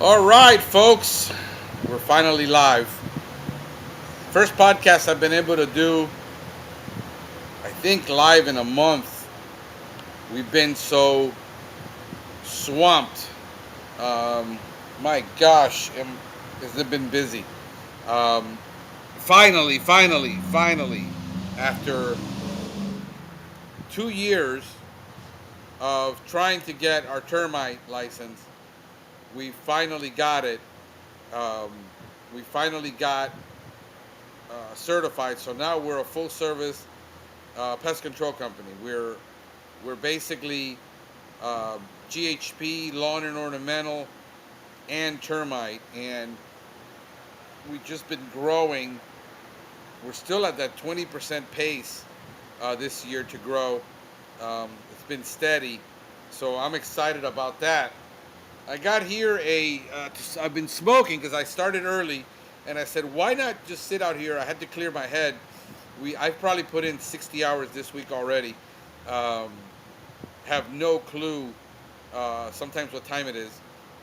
All right, folks, we're finally live. First podcast I've been able to do, I think, live in a month. We've been so swamped. Um, my gosh, has it been busy? Um, finally, after 2 years of trying to get our termite license, we finally got it. Um, we finally got certified. So now we're a full service pest control company. We're basically uh, GHP, lawn and ornamental, and termite, and we've just been growing. We're still at that 20% pace this year to grow. It's been steady, so I'm excited about that. I got here I've been smoking because I started early, and I said, why not just sit out here? I had to clear my head. I've probably put in 60 hours this week already. Um, have no clue sometimes what time it is.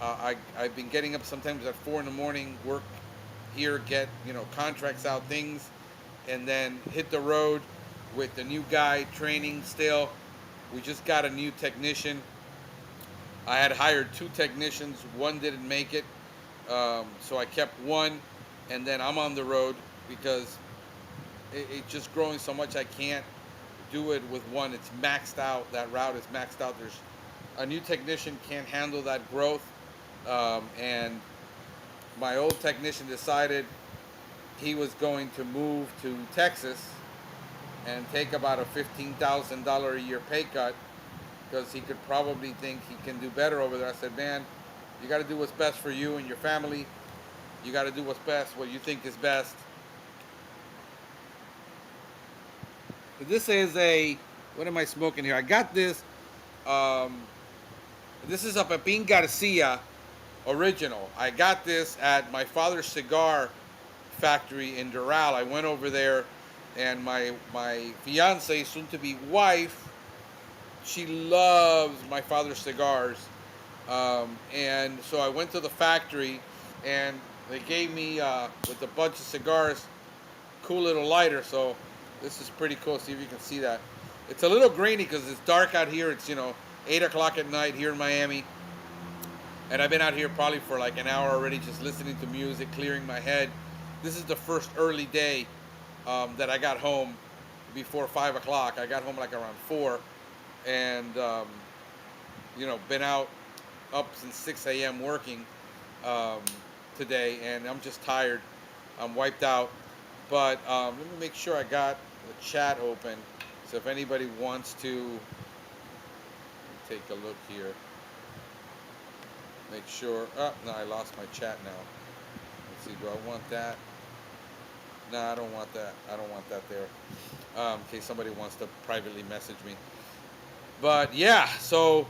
I've been getting up sometimes at 4 in the morning, work here, get contracts out, things, and then hit the road with the new guy training still. We just got a new technician. I had hired two technicians. One didn't make it, so I kept one, and then I'm on the road because it's just growing so much. I can't do it with one. It's maxed out. That route is maxed out. There's a new technician can't handle that growth, and my old technician decided he was going to move to Texas and take about a $15,000 a year pay cut because he could probably think he can do better over there. I said, man, you got to do what's best for you and your family. You got to do what's best, what you think is best. This is what am I smoking here? I got this. Um, this is a Pepin Garcia original. I got this at my father's cigar factory in Doral. I went over there, and my fiance, soon to be wife, she loves my father's cigars, and so I went to the factory, and they gave me with a bunch of cigars, cool little lighter. So this is pretty cool. See if you can see that. It's a little grainy because it's dark out here. It's 8 o'clock at night here in Miami. And I've been out here probably for like an hour already, just listening to music, clearing my head. This is the first early day that I got home before 5 o'clock. I got home like around 4, and been out up since 6 a.m. working um, today, and I'm just tired. I'm wiped out. But let me make sure I got the chat open. So if anybody wants to take a look here, make sure. Oh, no, I lost my chat now. Let's see, do I want that? No, I don't want that. I don't want that there. In case somebody wants to privately message me. But yeah, so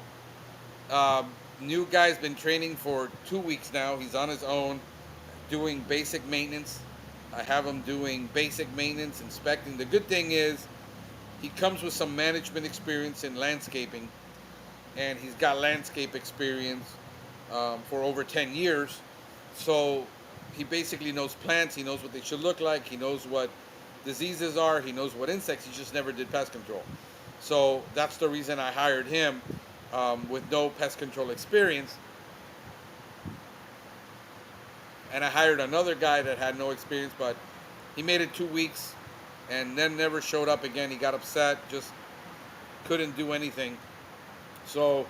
um, new guy's been training for 2 weeks now. He's on his own, doing basic maintenance. I have him doing basic maintenance, inspecting. The good thing is he comes with some management experience in landscaping, and he's got landscape experience for over 10 years. So he basically knows plants. He knows what they should look like. He knows what diseases are. He knows what insects. He just never did pest control. So that's the reason I hired him with no pest control experience. And I hired another guy that had no experience, but he made it 2 weeks and then never showed up again. He got upset, just couldn't do anything. So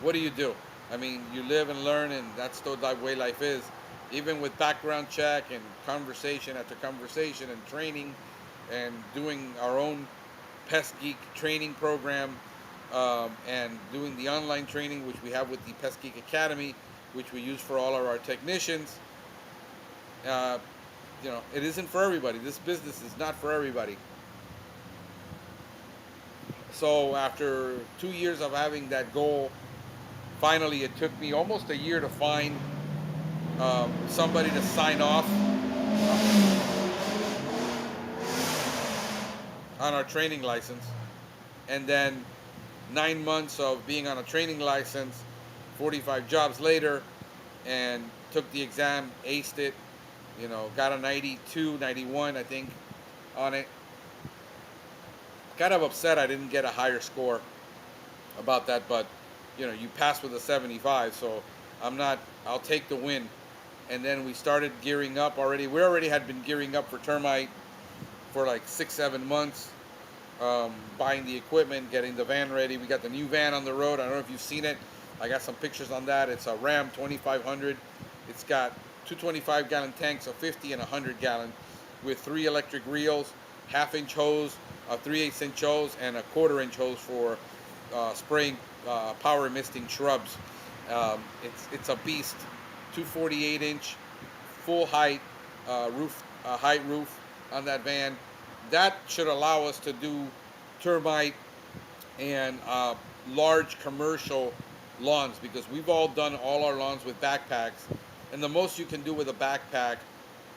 what do? I mean, you live and learn, and that's the way life is. Even with background check and conversation after conversation and training and doing our own Pest Geek training program, and doing the online training, which we have with the Pest Geek Academy, which we use for all of our technicians. Uh, it isn't for everybody. This business is not for everybody. So after 2 years of having that goal, finally it took me almost a year to find somebody to sign off on our training license. And then 9 months of being on a training license, 45 jobs later, and took the exam, aced it, got a 92, 91, I think, on it. Kind of upset I didn't get a higher score about that, but you passed with a 75, so I'll take the win. And then we started gearing up already. We already had been gearing up for termite for like 6, 7 months, buying the equipment, getting the van ready. We got the new van on the road. I don't know if you've seen it. I got some pictures on that. It's a Ram 2500. It's got two 25-gallon tanks, a 50 and a 100-gallon, with 3 electric reels, half-inch hose, a 3/8-inch hose, and a quarter-inch hose for spraying power misting shrubs. It's a beast. 248-inch, full height height roof on that van. That should allow us to do termite and large commercial lawns, because we've all done all our lawns with backpacks, and the most you can do with a backpack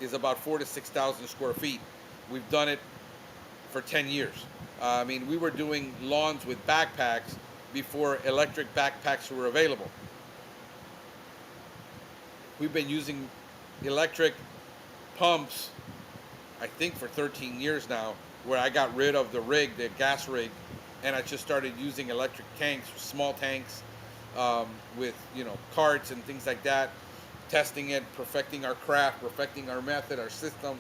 is about 4,000 to 6,000 square feet. We've done it for 10 years. I mean, we were doing lawns with backpacks before electric backpacks were available. We've been using electric pumps, I think, for 13 years now, where I got rid of the gas rig, and I just started using electric tanks, small tanks, with carts and things like that, testing it, perfecting our craft, perfecting our method, our system.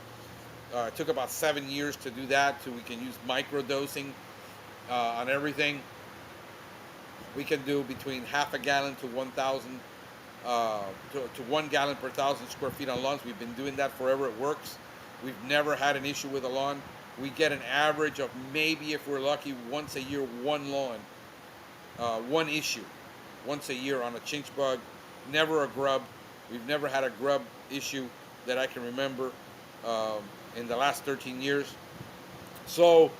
It took about 7 years to do that, so we can use micro dosing on everything. We can do between half a gallon to 1,000 to 1 gallon per 1,000 square feet on lawns. We've been doing that forever. It works. We've never had an issue with a lawn. We get an average of, maybe if we're lucky, once a year, one lawn, one issue, once a year on a chinch bug. Never a grub. We've never had a grub issue that I can remember in the last 13 years. So,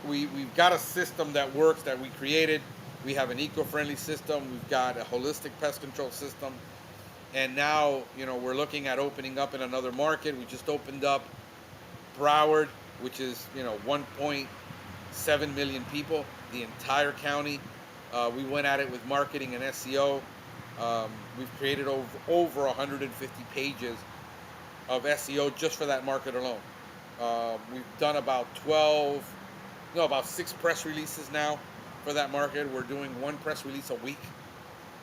we've got a system that works, that we created. We have an eco-friendly system. We've got a holistic pest control system. And now, we're looking at opening up in another market. We just opened up Broward, which is, 1.7 million people, the entire county. We went at it with marketing and SEO. We've created over 150 pages of SEO just for that market alone. We've done about 6 press releases now for that market. We're doing 1 press release a week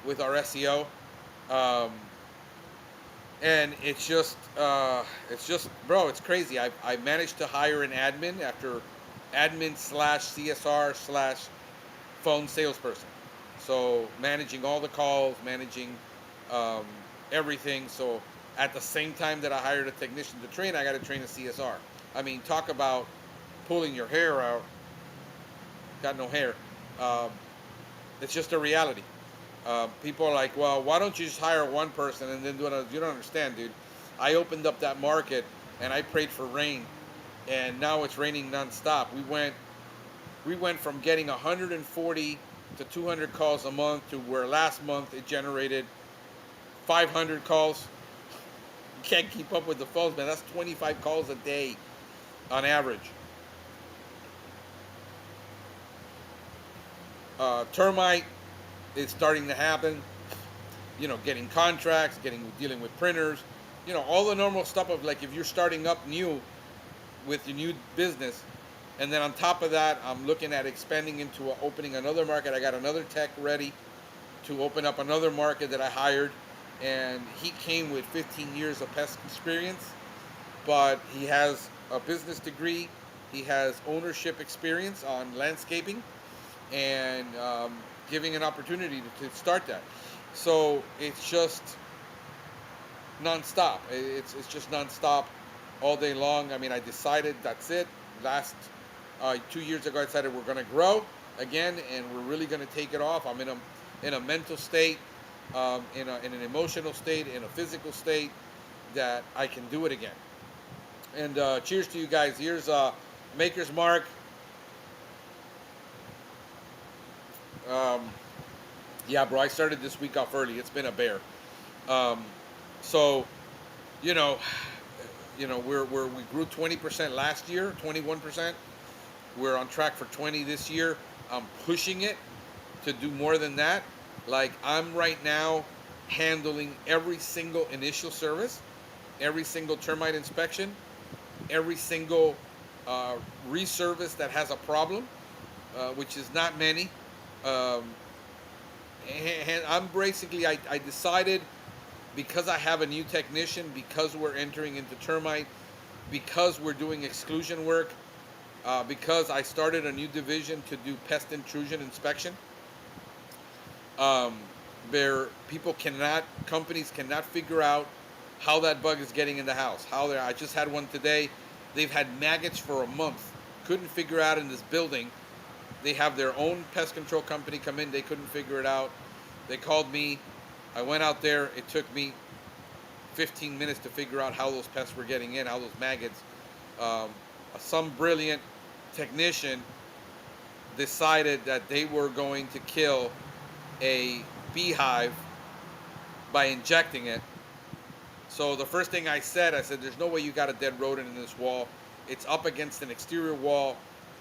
with our SEO. And it's just, bro, it's crazy. I managed to hire an admin after admin / CSR / phone salesperson. So managing all the calls, managing everything. So at the same time that I hired a technician to train, I got to train a CSR. I mean, talk about pulling your hair out. Got no hair. It's just a reality. People are like, well, why don't you just hire one person and then do it? You don't understand, dude. I opened up that market and I prayed for rain, and now it's raining nonstop. We went from getting 140 to 200 calls a month to where last month it generated 500 calls. You can't keep up with the phones, man. That's 25 calls a day on average. Termite is starting to happen. Getting contracts, dealing with printers, all the normal stuff of, like, if you're starting up new with your new business. And then on top of that, I'm looking at expanding into opening another market. I got another tech ready to open up another market that I hired, and he came with 15 years of pest experience, but he has a business degree. He has ownership experience on landscaping, and giving an opportunity to start that. So it's just nonstop. It's just nonstop all day long. I mean, I decided that's it. Last 2 years ago, I decided we're going to grow again, and we're really going to take it off. I'm in a mental state, in an emotional state, in a physical state, that I can do it again. And cheers to you guys. Here's Maker's Mark. Yeah, bro, I started this week off early. It's been a bear. So, we grew 20% last year, 21%. We're on track for 20 this year. I'm pushing it to do more than that. Like, I'm right now handling every single initial service, every single termite inspection, every single uh, reservice that has a problem, which is not many. Um, and I'm basically, I decided, because I have a new technician, because we're entering into termite, because we're doing exclusion work, because I started a new division to do pest intrusion inspection. Um, where companies cannot figure out how that bug is getting in the house. I just had one today. They've had maggots for a month. Couldn't figure out in this building. They have their own pest control company come in. They couldn't figure it out. They called me. I went out there. It took me 15 minutes to figure out how those pests were getting in, how those maggots. Um, some brilliant technician decided that they were going to kill a beehive by injecting it. So the first thing I said, there's no way you got a dead rodent in this wall. It's up against an exterior wall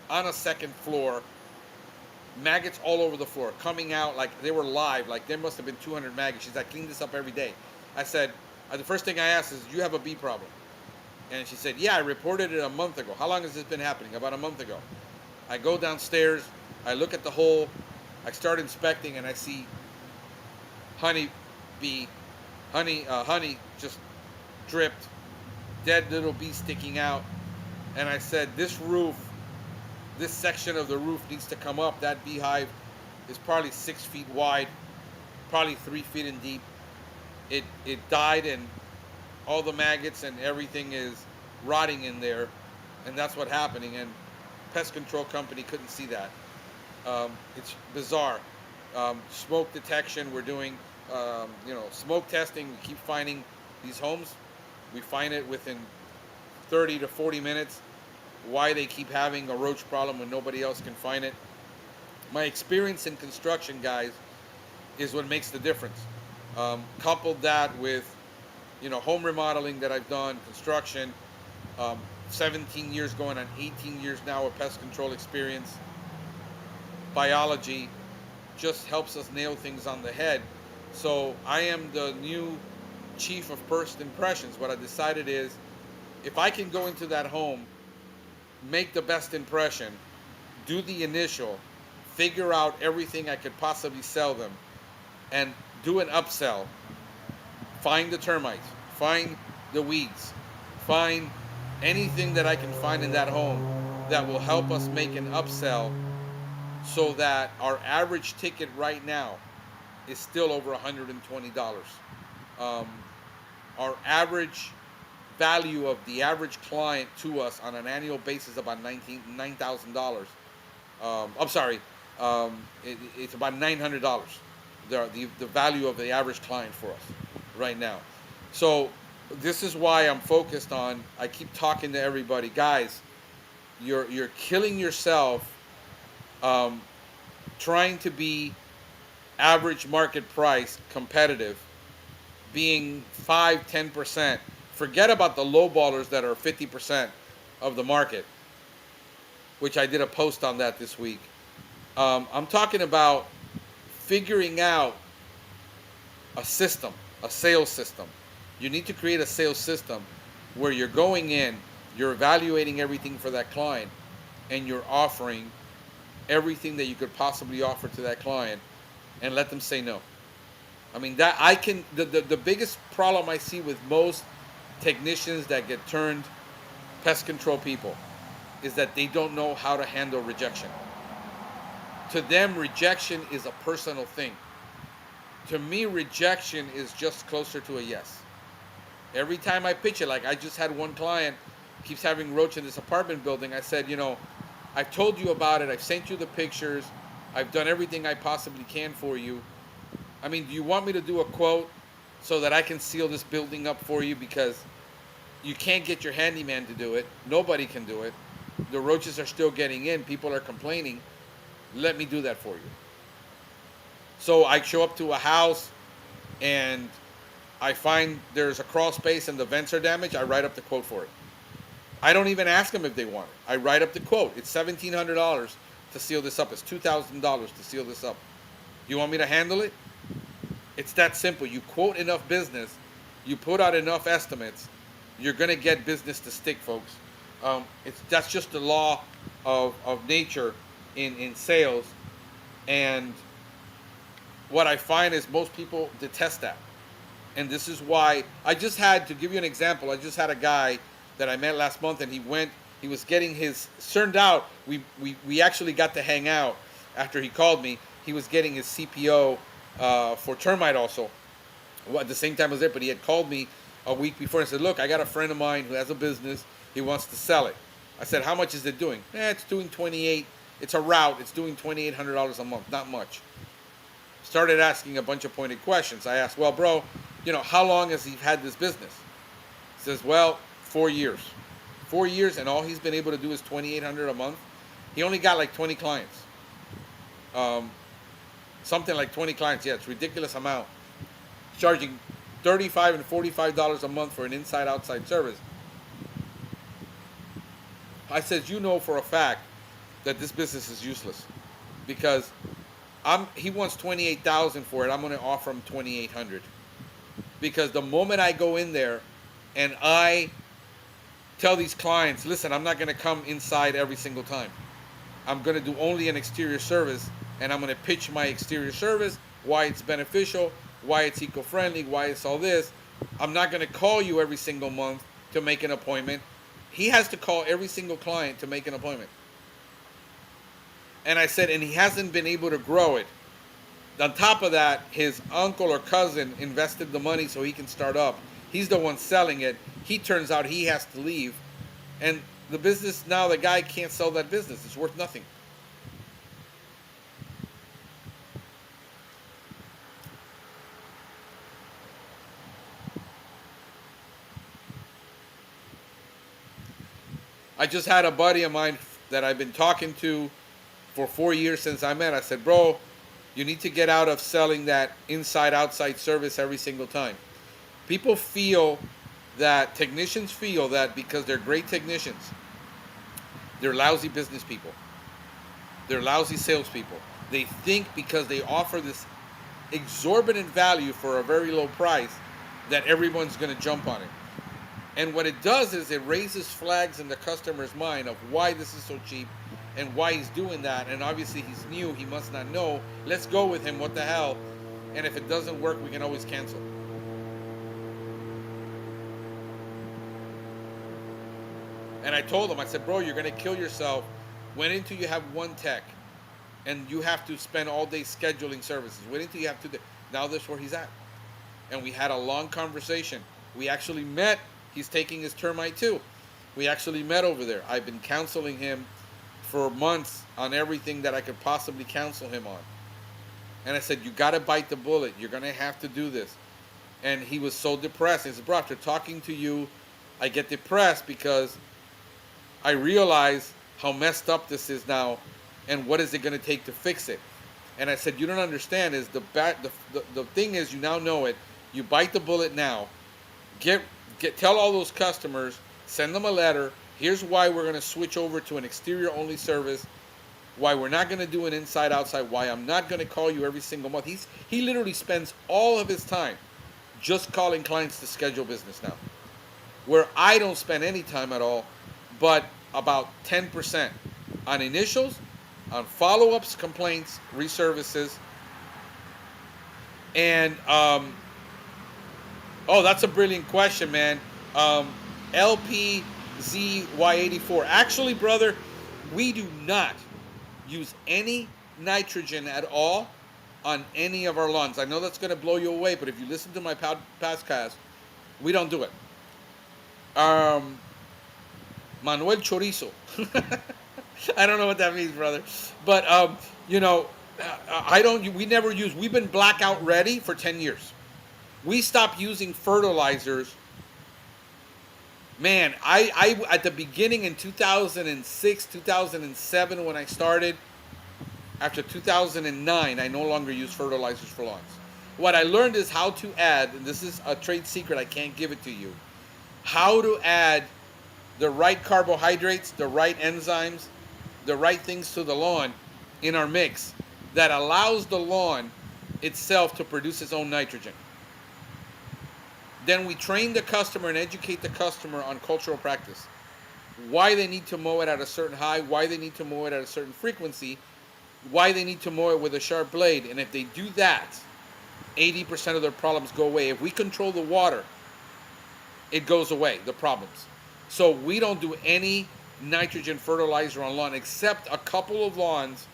on a second floor. Maggots all over the floor, coming out like they were live. Like there must have been 200 maggots. She's like, I clean this up every day. I said, the first thing I asked is, do you have a bee problem? And she said, yeah, I reported it a month ago. How long has this been happening? About a month ago. I go downstairs. I look at the hole. I start inspecting, and I see honey just dripped, dead little bees sticking out. And I said, this section of the roof needs to come up. That beehive is probably 6 feet wide, probably 3 feet in deep. It died, and all the maggots and everything is rotting in there, and that's what's happening. And pest control company couldn't see that. It's bizarre. Smoke detection, we're doing smoke testing. We keep finding these homes. We find it within 30 to 40 minutes why they keep having a roach problem when nobody else can find it. My experience in construction, guys, is what makes the difference. Coupled that with home remodeling that I've done, construction, 17 years going on 18 years now of pest control experience. Biology just helps us nail things on the head. So I am the new chief of first impressions. What I decided is, if I can go into that home, make the best impression, do the initial, figure out everything I could possibly sell them, and do an upsell, find the termites, find the weeds, find anything that I can find in that home that will help us make an upsell, so that our average ticket right now is still over $120. Our average value of the average client to us on an annual basis about $9,000. I'm sorry, it's about $900. The value of the average client for us right now. So this is why I'm focused on. I keep talking to everybody, guys. You're killing yourself trying to be average market price competitive, being 5-10%. Forget about the low ballers that are 50% of the market, which I did a post on that this week. I'm talking about figuring out a system, a sales system. You need to create a sales system where you're going in, you're evaluating everything for that client, and you're offering everything that you could possibly offer to that client, and let them say no. I mean, the biggest problem I see with most technicians that get turned pest control people is that they don't know how to handle rejection. To them, rejection is a personal thing. To me, rejection is just closer to a yes. Every time I pitch it, like I just had one client keeps having roach in this apartment building. I said, I've told you about it. I've sent you the pictures. I've done everything I possibly can for you. I mean, do you want me to do a quote so that I can seal this building up for you? Because you can't get your handyman to do it. Nobody can do it. The roaches are still getting in. People are complaining. Let me do that for you. So I show up to a house and I find there's a crawl space and the vents are damaged. I write up the quote for it. I don't even ask them if they want it. I write up the quote. It's $1,700 to seal this up. It's $2,000 to seal this up. You want me to handle it? It's that simple. You quote enough business, you put out enough estimates, you're gonna get business to stick, folks. That's just the law of nature in sales. And what I find is most people detest that. And this is why I just had to give you an example. I just had a guy that I met last month, and he was getting his, turned out, we actually got to hang out after he called me. He was getting his CPO for termite also, well, at the same time as it, but he had called me a week before and said, look, I got a friend of mine who has a business. He wants to sell it. I said, how much is it doing? It's doing 28. It's a route. It's doing $2,800 a month. Not much. Started asking a bunch of pointed questions. I asked, well, bro, how long has he had this business? He says, well, 4 years. 4 years, and all he's been able to do is $2,800 a month. He only got like 20 clients. Something like 20 clients. Yeah, it's a ridiculous amount. Charging $35 and $45 a month for an inside-outside service. I said, for a fact that this business is useless, because he wants $28,000 for it. I'm going to offer him $2,800, because the moment I go in there and I tell these clients, listen, I'm not going to come inside every single time. I'm going to do only an exterior service, and I'm going to pitch my exterior service, why it's beneficial, why it's eco-friendly, why it's all this. I'm not going to call you every single month to make an appointment. He has to call every single client to make an appointment. And I said, and he hasn't been able to grow it. On top of that, his uncle or cousin invested the money so he can start up. He's the one selling it. He turns out he has to leave. And the business now, the guy can't sell that business. It's worth nothing. I just had a buddy of mine that I've been talking to for 4 years since I met. I said, bro, you need to get out of selling that inside-outside service every single time. Technicians feel that because they're great technicians, they're lousy business people. They're lousy salespeople. They think because they offer this exorbitant value for a very low price that everyone's going to jump on it. And what it does is it raises flags in the customer's mind of why this is so cheap and why he's doing that. And obviously he's new. He must not know. Let's go with him. What the hell? And if it doesn't work, we can always cancel. And I told him, I said, bro, you're going to kill yourself. Wait until you have one tech and you have to spend all day scheduling services. Wait until you have to. Now that's where he's at. And we had a long conversation. We actually met. He's taking his termite too. We actually met over there. I've been counseling him for months on everything that I could possibly counsel him on. And I said, you got to bite the bullet. You're going to have to do this. And he was so depressed. He said, bro, after talking to you, I get depressed because I realize how messed up this is now and what is it going to take to fix it. And I said, you don't understand is the thing is, you now know it. You bite the bullet now. Tell all those customers, send them a letter. Here's why we're going to switch over to an exterior only service. Why we're not going to do an inside outside. Why I'm not going to call you every single month. He literally spends all of his time just calling clients to schedule business now. Where I don't spend any time at all, but about 10% on initials, on follow-ups, complaints, reservices, and that's a brilliant question, man. LPZY84. Actually, brother, we do not use any nitrogen at all on any of our lawns. I know that's going to blow you away, but if you listen to my podcast, we don't do it. Manuel Chorizo. I don't know what that means, brother. But, we never use, we've been blackout ready for 10 years. We stopped using fertilizers. Man, I at the beginning in 2006, 2007 when I started, after 2009, I no longer use fertilizers for lawns. What I learned is how to add, and this is a trade secret, I can't give it to you, how to add the right carbohydrates, the right enzymes, the right things to the lawn in our mix that allows the lawn itself to produce its own nitrogen. Then we train the customer and educate the customer on cultural practice. Why they need to mow it at a certain height, why they need to mow it at a certain frequency, why they need to mow it with a sharp blade. And if they do that, 80% of their problems go away. If we control the water, it goes away, the problems. So we don't do any nitrogen fertilizer on lawn except a couple of lawns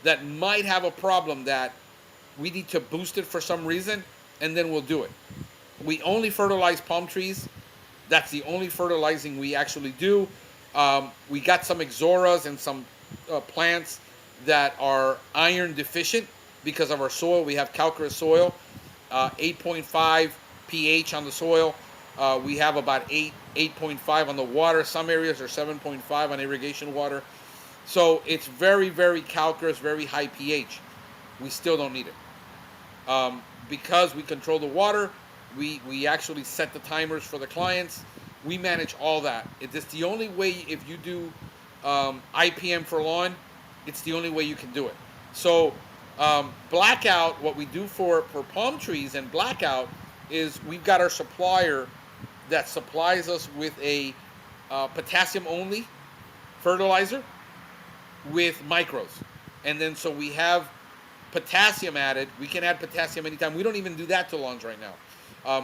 that might have a problem that we need to boost it for some reason, and then we'll do it. We only fertilize palm trees. That's the only fertilizing we actually do. We got some ixoras and some plants that are iron deficient because of our soil. We have calcareous soil, 8.5 pH on the soil. We have about 8.5 on the water. Some areas are 7.5 on irrigation water. So it's very, very calcareous, very high pH. We still don't need it. Because we control the water, we actually set the timers for the clients. We manage all that. It's the only way. If you do IPM for lawn, it's the only way you can do it. So blackout, what we do for palm trees and blackout is we've got our supplier that supplies us with a potassium only fertilizer with micros. And then so we have potassium added. We can add potassium anytime. We don't even do that to lawns right now.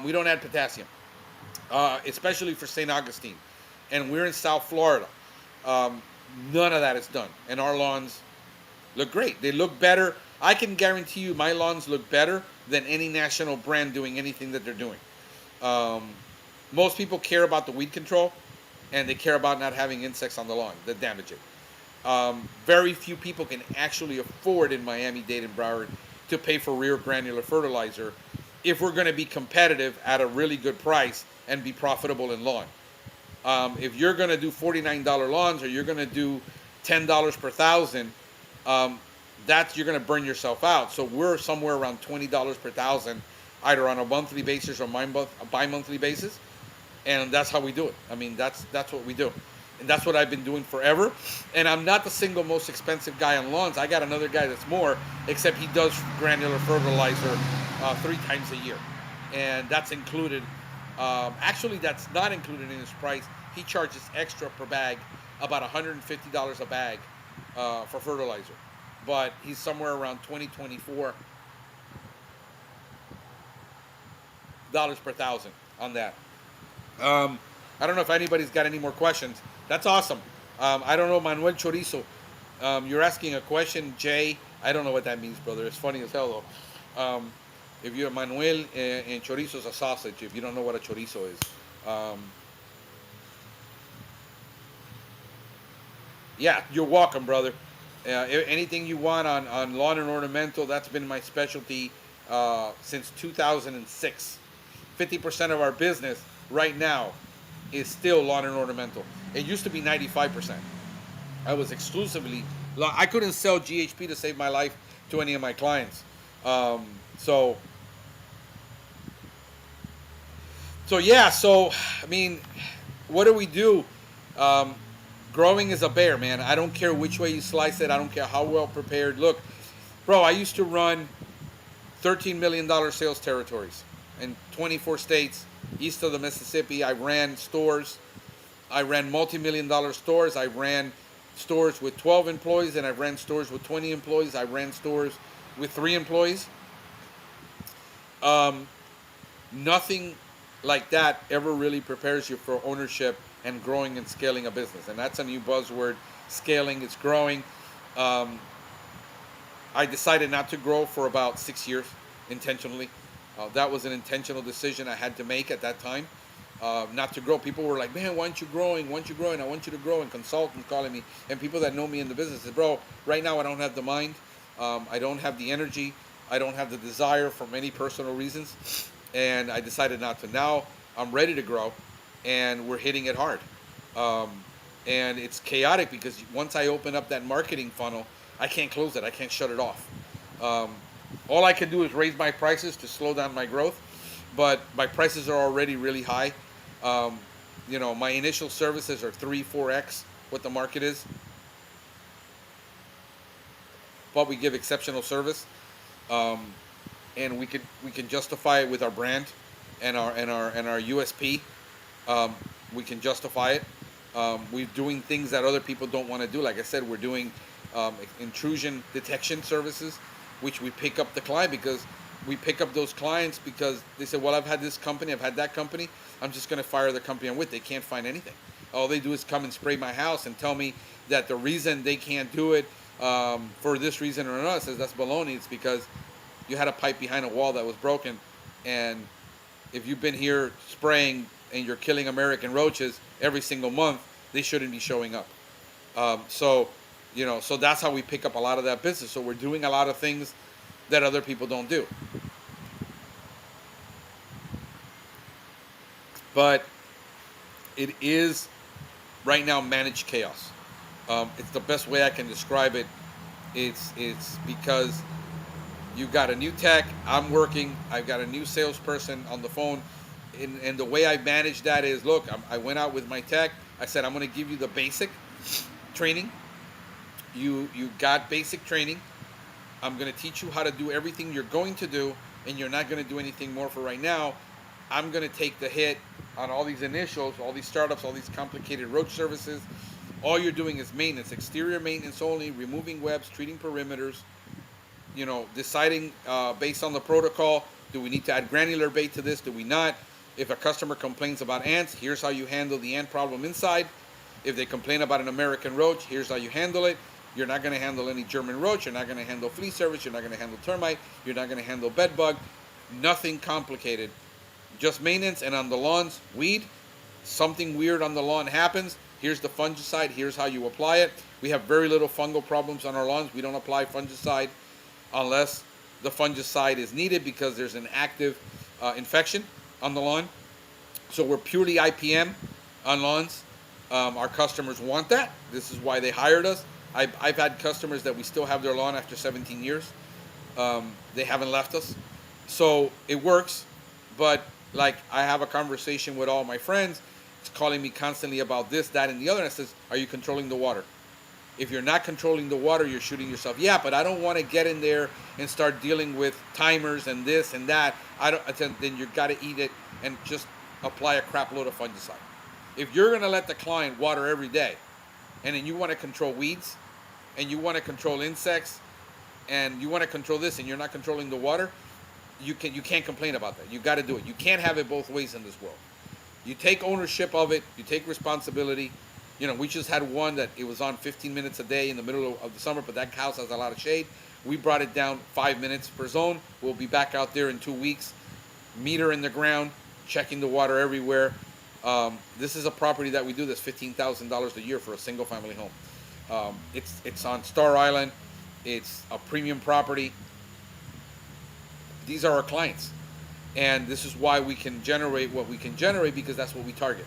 We don't add potassium, especially for St. Augustine. And we're in South Florida. None of that is done. And our lawns look great. They look better. I can guarantee you my lawns look better than any national brand doing anything that they're doing. Most people care about the weed control, and they care about not having insects on the lawn that damage it. Very few people can actually afford in Miami-Dade and Broward to pay for rear granular fertilizer if we're going to be competitive at a really good price and be profitable in lawn. If you're going to do $49 lawns or you're going to do $10 per thousand, you're going to burn yourself out. So we're somewhere around $20 per thousand, either on a monthly basis or bi-monthly basis, and that's how we do it. I mean, that's what we do. And that's what I've been doing forever. And I'm not the single most expensive guy on lawns. I got another guy that's more, except he does granular fertilizer 3 times a year. And that's included. Actually, that's not included in his price. He charges extra per bag, about $150 a bag for fertilizer. But he's somewhere around $24 per thousand on that. I don't know if anybody's got any more questions. That's awesome. I don't know, Manuel Chorizo. You're asking a question, Jay. I don't know what that means, brother. It's funny as hell, though. If you're Manuel and chorizo is a sausage, if you don't know what a chorizo is. Yeah, you're welcome, brother. Anything you want on lawn and ornamental, that's been my specialty since 2006. 50% of our business right now is still lawn and ornamental. It used to be 95%. I was exclusively, I couldn't sell GHP to save my life to any of my clients. So yeah, I mean, what do we do? Growing is a bear, man. I don't care which way you slice it. I don't care how well prepared. Look, bro, I used to run $13 million sales territories in 24 states east of the Mississippi. I ran stores. I ran multi-million-dollar stores. I ran stores with 12 employees, and I ran stores with 20 employees. I ran stores with 3 employees. Nothing like that ever really prepares you for ownership and growing and scaling a business. And that's a new buzzword, scaling, it's growing. I decided not to grow for about 6 years intentionally. That was an intentional decision I had to make at that time, not to grow. People were like, man, why aren't you growing? Why aren't you growing? I want you to grow. And consultants calling me, and people that know me in the business said, bro, right now I don't have the mind. I don't have the energy. I don't have the desire for many personal reasons. And I decided not to. Now I'm ready to grow, and we're hitting it hard. And it's chaotic because once I open up that marketing funnel, I can't close it. I can't shut it off. All I can do is raise my prices to slow down my growth, but my prices are already really high. My initial services are 3-4x what the market is, but we give exceptional service. and we can justify it with our brand and our USP. Um, we can justify it. We're doing things that other people don't want to do. Like I said, we're doing intrusion detection services, which we pick up the client because we pick up those clients because they say, well, I've had this company, I've had that company. I'm just going to fire the company I'm with. They can't find anything. All they do is come and spray my house and tell me that the reason they can't do it for this reason or another. Says that's baloney. It's because you had a pipe behind a wall that was broken, and if you've been here spraying and you're killing American roaches every single month, they shouldn't be showing up. So that's how we pick up a lot of that business. So we're doing a lot of things that other people don't do. But it is right now managed chaos. It's the best way I can describe it. It's because you got a new tech. I'm working. I've got a new salesperson on the phone, and the way I manage that is, look, I went out with my tech. I said I'm going to give you the basic training. You got basic training. I'm going to teach you how to do everything you're going to do, and you're not going to do anything more for right now. I'm going to take the hit on all these initials, all these startups, all these complicated roach services. All you're doing is maintenance, exterior maintenance only, removing webs, treating perimeters, deciding based on the protocol, do we need to add granular bait to this? Do we not? If a customer complains about ants, here's how you handle the ant problem inside. If they complain about an American roach, here's how you handle it. You're not going to handle any German roach. You're not going to handle flea service. You're not going to handle termite. You're not going to handle bed bug. Nothing complicated. Just maintenance. And on the lawns, weed. Something weird on the lawn happens. Here's the fungicide. Here's how you apply it. We have very little fungal problems on our lawns. We don't apply fungicide unless the fungicide is needed because there's an active infection on the lawn. So we're purely IPM on lawns. Our customers want that. This is why they hired us. I've had customers that we still have their lawn after 17 years. They haven't left us. So it works. But like I have a conversation with all my friends. It's calling me constantly about this, that, and the other. And I says, are you controlling the water? If you're not controlling the water, you're shooting yourself. Yeah, but I don't want to get in there and start dealing with timers and this and that. Then you got to eat it and just apply a crap load of fungicide. If you're going to let the client water every day, and then you want to control weeds, and you want to control insects, and you want to control this, and you're not controlling the water, you can't complain about that. You got to do it. You can't have it both ways in this world. You take ownership of it. You take responsibility. We just had one that it was on 15 minutes a day in the middle of the summer, but that house has a lot of shade. We brought it down 5 minutes per zone. We'll be back out there in 2 weeks, meter in the ground, checking the water everywhere. This is a property that we do that's $15,000 a year for a single family home. It's on Star Island. It's a premium property. These are our clients. And this is why we can generate what we can generate, because that's what we target.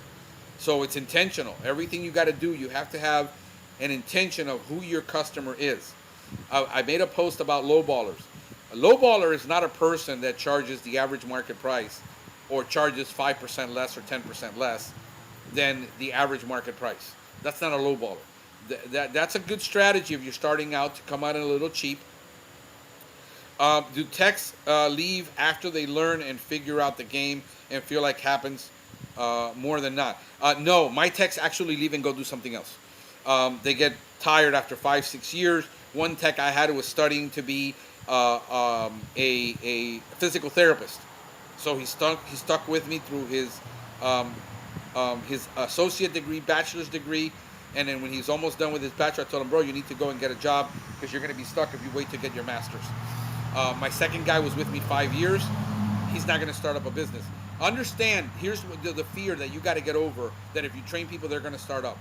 So it's intentional. Everything you got to do, you have to have an intention of who your customer is. I made a post about lowballers. A lowballer is not a person that charges the average market price or charges 5% less or 10% less than the average market price. That's not a lowballer. That's a good strategy if you're starting out to come out a little cheap. Do techs leave after they learn and figure out the game and feel like happens more than not? No, my techs actually leave and go do something else. They get tired after 5-6 years. One tech I had was studying to be a physical therapist. So he stuck with me through his associate degree, bachelor's degree, and then when he's almost done with his bachelor, I told him, bro, you need to go and get a job because you're going to be stuck if you wait to get your master's. My second guy was with me 5 years. He's not going to start up a business. Understand, here's the fear that you got to get over, that if you train people, they're going to start up.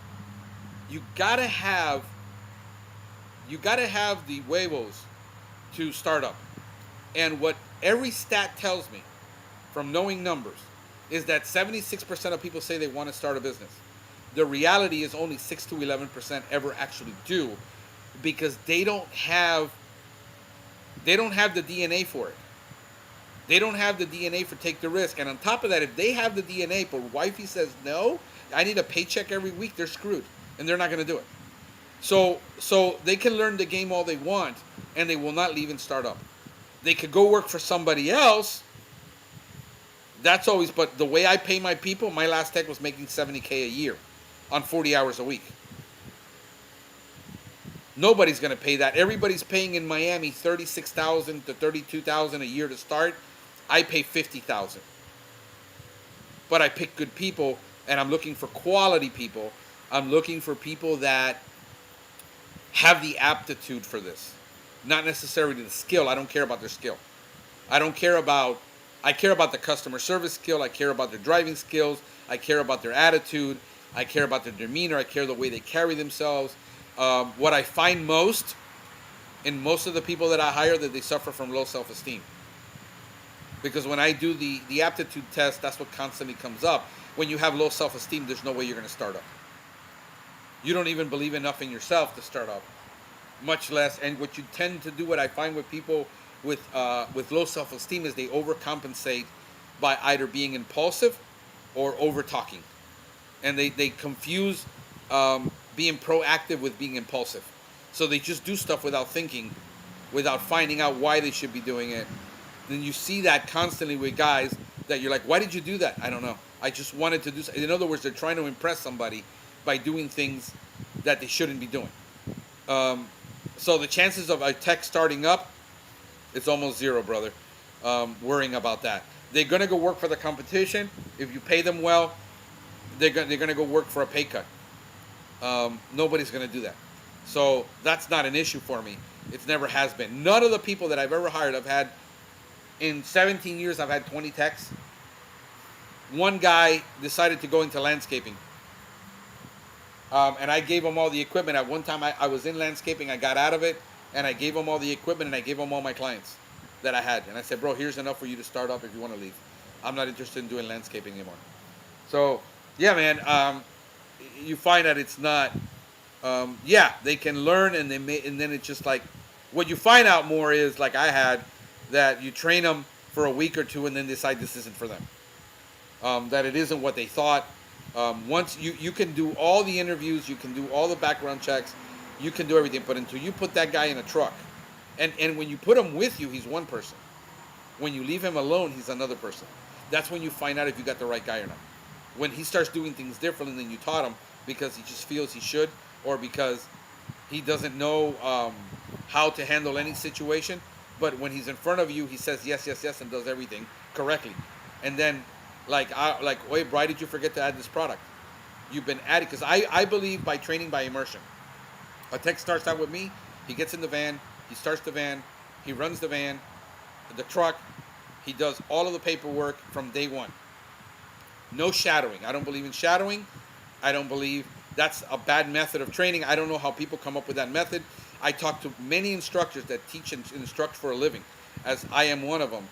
You got to have the huevos to start up. And what every stat tells me from knowing numbers is that 76% of people say they want to start a business. The reality is only 6 to 11% ever actually do, because they don't have the DNA for it. They don't have the DNA for take the risk. And on top of that, if they have the DNA but wifey says no, I need a paycheck every week, they're screwed. And they're not going to do it. So they can learn the game all they want, and they will not leave and start up. They could go work for somebody else. That's always, but the way I pay my people, my last tech was making $70K a year on 40 hours a week. Nobody's going to pay that. Everybody's paying in Miami $36,000 to $32,000 a year to start. I pay $50,000. But I pick good people, and I'm looking for quality people. I'm looking for people that have the aptitude for this, not necessarily the skill. I don't care about their skill. I care about the customer service skill. I care about their driving skills. I care about their attitude. I care about their demeanor. I care the way they carry themselves. What I find most in most of the people that I hire, that they suffer from low self-esteem. Because when I do the aptitude test, that's what constantly comes up. When you have low self-esteem, there's no way you're going to start up. You don't even believe enough in yourself to start up, much less. And what you tend to do, what I find with people with low self-esteem, is they overcompensate by either being impulsive or over-talking. And they confuse being proactive with being impulsive. So they just do stuff without thinking, without finding out why they should be doing it. Then you see that constantly with guys that you're like, why did you do that? I don't know. I just wanted to do something. In other words, they're trying to impress somebody by doing things that they shouldn't be doing. So the chances of a tech starting up, it's almost zero, brother. Worrying about that. They're going to go work for the competition. If you pay them well, they're going to go work for a pay cut. Nobody's going to do that. So that's not an issue for me. It never has been. None of the people that I've ever hired, I've had, in 17 years, I've had 20 techs. One guy decided to go into landscaping. And I gave him all the equipment. At one time, I was in landscaping. I got out of it, and I gave him all the equipment, and I gave him all my clients that I had. And I said, bro, here's enough for you to start up if you want to leave. I'm not interested in doing landscaping anymore. So, yeah, man, you find that it's not, they can learn, and then it's just like, what you find out more is, like I had, that you train them for a week or two and then decide this isn't for them. That it isn't what they thought. Once you can do all the interviews, you can do all the background checks, you can do everything, but until you put that guy in a truck, and when you put him with you, he's one person. When you leave him alone, he's another person. That's when you find out if you got the right guy or not. When he starts doing things differently than you taught him because he just feels he should, or because he doesn't know how to handle any situation, but when he's in front of you, he says yes, yes, yes, and does everything correctly. And then, wait, why did you forget to add this product? You've been adding, because I believe by training by immersion. A tech starts out with me, he gets in the van, he starts the van, he runs the van, the truck, he does all of the paperwork from day one. No shadowing. I don't believe in shadowing. I don't believe that's a bad method of training. I don't know how people come up with that method. I talk to many instructors that teach and instruct for a living, as I am one of them.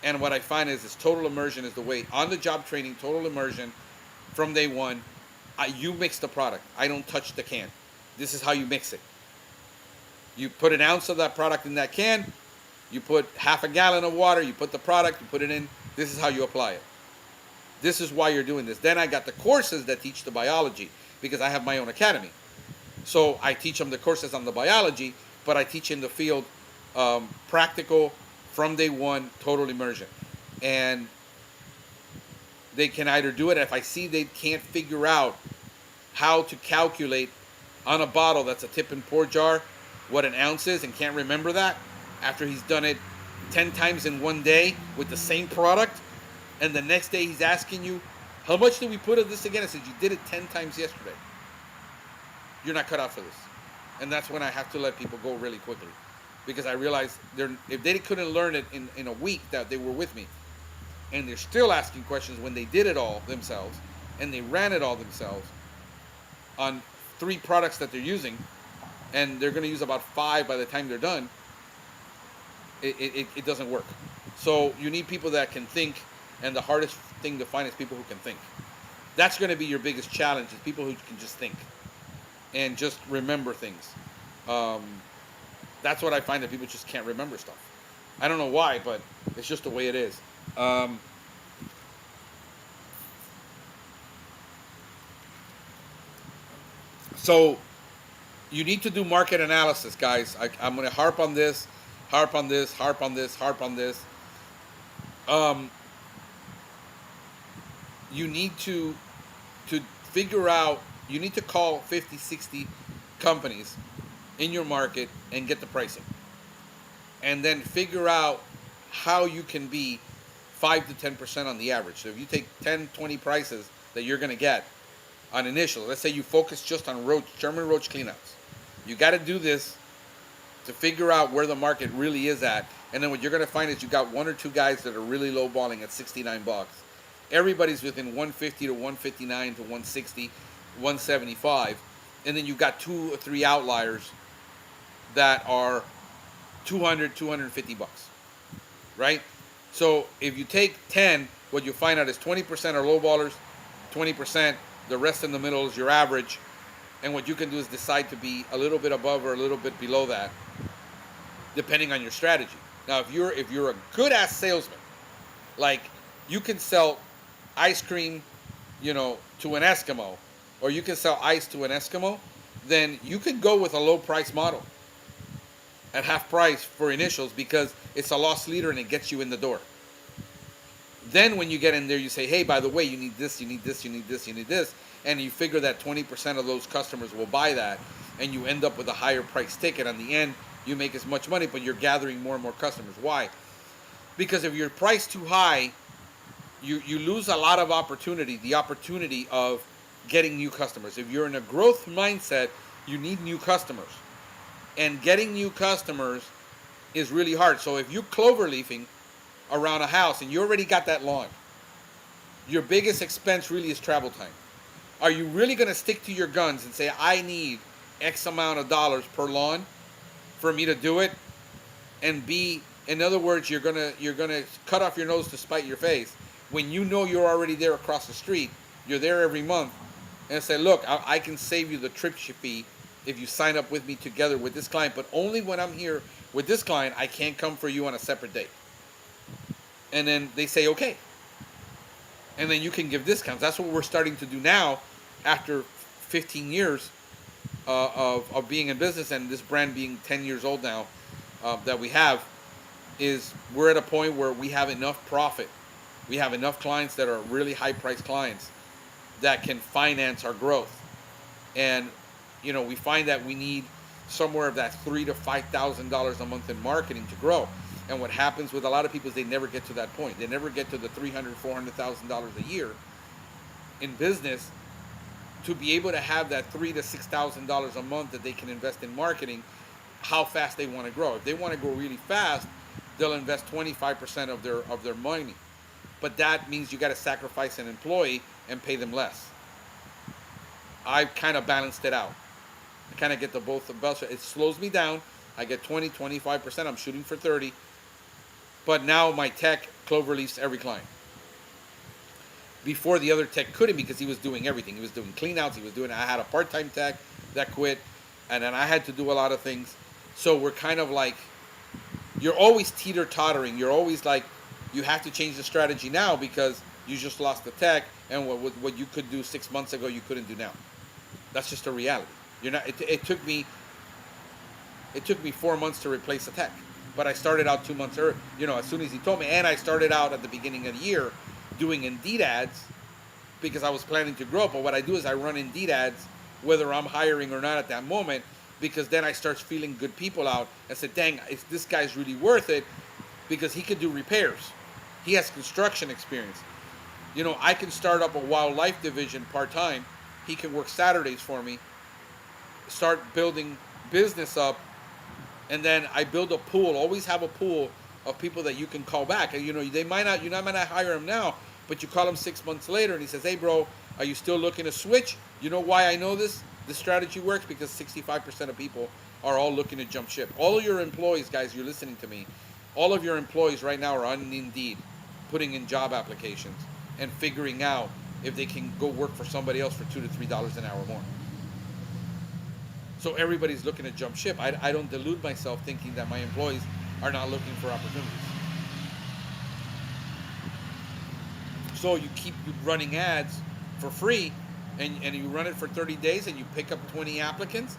And what I find is total immersion is the way. On-the-job training, total immersion from day one. You mix the product. I don't touch the can. This is how you mix it. You put an ounce of that product in that can. You put half a gallon of water. You put the product. You put it in. This is how you apply it. This is why you're doing this. Then I got the courses that teach the biology, because I have my own academy. So I teach them the courses on the biology, but I teach in the field practical from day one, total immersion. And they can either do it, if I see they can't figure out how to calculate on a bottle that's a tip and pour jar what an ounce is and can't remember that after he's done it 10 times in one day with the same product, and the next day he's asking you, how much did we put of this again? I said, you did it 10 times yesterday. You're not cut out for this. And that's when I have to let people go really quickly, because I realize if they couldn't learn it in a week that they were with me, and they're still asking questions when they did it all themselves, and they ran it all themselves on 3 products that they're using, and they're going to use about 5 by the time they're done, it doesn't work. So you need people that can think, and the hardest thing to find is people who can think. That's going to be your biggest challenge, is people who can just think and just remember things. That's what I find, that people just can't remember stuff. I don't know why, but it's just the way it is. So you need to do market analysis, guys. I'm going to harp on this. harp on this, harp on this, harp on this. Um, you need to figure out. You need to call 50, 60 companies in your market and get the pricing, and then figure out how you can be 5 to 10% on the average. So if you take 10, 20 prices that you're going to get on initial, let's say you focus just on German roach cleanouts. You got to do this to figure out where the market really is at. And then what you're going to find is you got one or two guys that are really low balling at $69. Everybody's within 150 to 159 to 160, 175. And then you got 2 or 3 outliers that are 200, 250 bucks. Right? So if you take 10, what you'll find out is 20% are low ballers, 20%, the rest in the middle is your average. And what you can do is decide to be a little bit above or a little bit below that, depending on your strategy. Now, if you're a good ass salesman, like you can sell ice cream, to an Eskimo, or you can sell ice to an Eskimo, then you can go with a low price model at half price for initials because it's a loss leader and it gets you in the door. Then when you get in there, you say, hey, by the way, you need this, you need this, you need this, you need this. And you figure that 20% of those customers will buy that, and you end up with a higher price ticket. On the end, you make as much money, but you're gathering more and more customers. Why? Because if you're priced too high, you lose a lot of opportunity, the opportunity of getting new customers. If you're in a growth mindset, you need new customers. And getting new customers is really hard. So if you're clover leafing around a house and you already got that lawn, your biggest expense really is travel time. Are you really going to stick to your guns and say, I need X amount of dollars per lawn for me to do it? And be, in other words, you're gonna cut off your nose to spite your face when you know you're already there across the street. You're there every month, and say, look, I can save you the trip fee if you sign up with me together with this client, but only when I'm here with this client, I can't come for you on a separate date. And then they say, okay. And then you can give discounts. That's what we're starting to do now after 15 years of being in business, and this brand being 10 years old now, that we have, is we're at a point where we have enough profit. We have enough clients that are really high-priced clients that can finance our growth. And, we find that we need somewhere of that $3,000 to $5,000 a month in marketing to grow. And what happens with a lot of people is they never get to that point. They never get to the $300,000, $400,000 a year in business to be able to have that $3,000 to $6,000 a month that they can invest in marketing. How fast they want to grow. If they want to grow really fast, they'll invest 25% of their money. But that means you got to sacrifice an employee and pay them less. I've kind of balanced it out. I kind of get the both. It slows me down. I get 20, 25%. I'm shooting for 30. But now my tech clover leafs every client. Before, the other tech couldn't because he was doing everything. He was doing cleanouts. I had a part-time tech that quit, and then I had to do a lot of things. So we're kind of like, you're always teeter-tottering. You're always like, you have to change the strategy now because you just lost the tech, and what you could do 6 months ago, you couldn't do now. That's just a reality. You're not. It took me 4 months to replace the tech, but I started out 2 months early. As soon as he told me, and I started out at the beginning of the year doing Indeed ads because I was planning to grow. But what I do is I run Indeed ads whether I'm hiring or not at that moment, because then I start feeling good people out and say, dang, this guy's really worth it because he could do repairs. He has construction experience. I can start up a wildlife division part-time. He can work Saturdays for me, start building business up, and then I build a pool, always have a pool of people that you can call back. And, you're not hire him now, but you call him 6 months later and he says, hey, bro, are you still looking to switch? You know why I know this? This strategy works because 65% of people are all looking to jump ship. All of your employees, guys, you're listening to me, all of your employees right now are on Indeed, putting in job applications and figuring out if they can go work for somebody else for $2 to $3 an hour more. So everybody's looking to jump ship. I don't delude myself thinking that my employees are not looking for opportunities. So you keep running ads for free, and you run it for 30 days, and you pick up 20 applicants,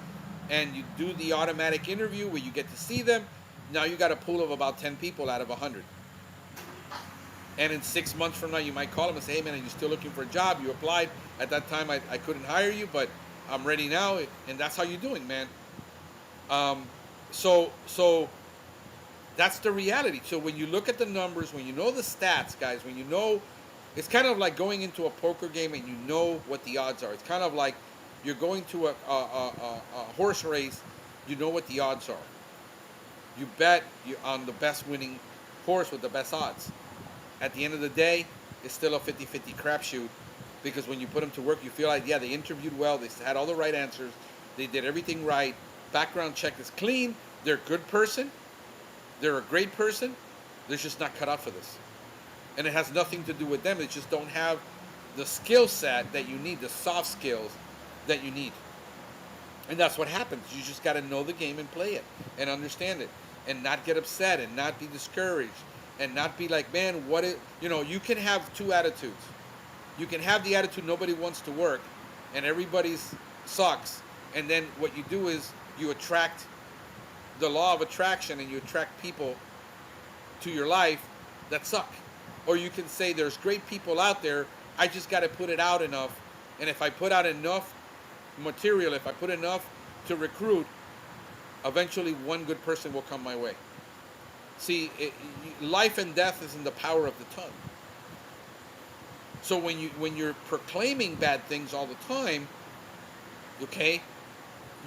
and you do the automatic interview where you get to see them. Now you got a pool of about 10 people out of 100. And in 6 months from now, you might call them and say, hey, man, are you still looking for a job? You applied. At that time, I couldn't hire you, but I'm ready now. And that's how you're doing, man. Um, so that's the reality. So when you look at the numbers, when you know the stats, guys, when you know, it's kind of like going into a poker game and you know what the odds are. It's kind of like you're going to a horse race, you know what the odds are. You bet on the best winning horse with the best odds. At the end of the day, it's still a 50-50 crapshoot, because when you put them to work, you feel like, yeah, they interviewed well, they had all the right answers, they did everything right, background check is clean, they're a good person, they're a great person, they're just not cut out for this. And it has nothing to do with them, they just don't have the skill set that you need, the soft skills that you need. And that's what happens. You just got to know the game and play it and understand it and not get upset and not be discouraged and not be like, man, what is, you can have two attitudes. You can have the attitude nobody wants to work and everybody's sucks. And then what you do is you attract the law of attraction and you attract people to your life that suck. Or you can say there's great people out there. I just got to put it out enough. And if I put out enough material, if I put enough to recruit, eventually one good person will come my way. See, life and death is in the power of the tongue. So when you're proclaiming bad things all the time, okay,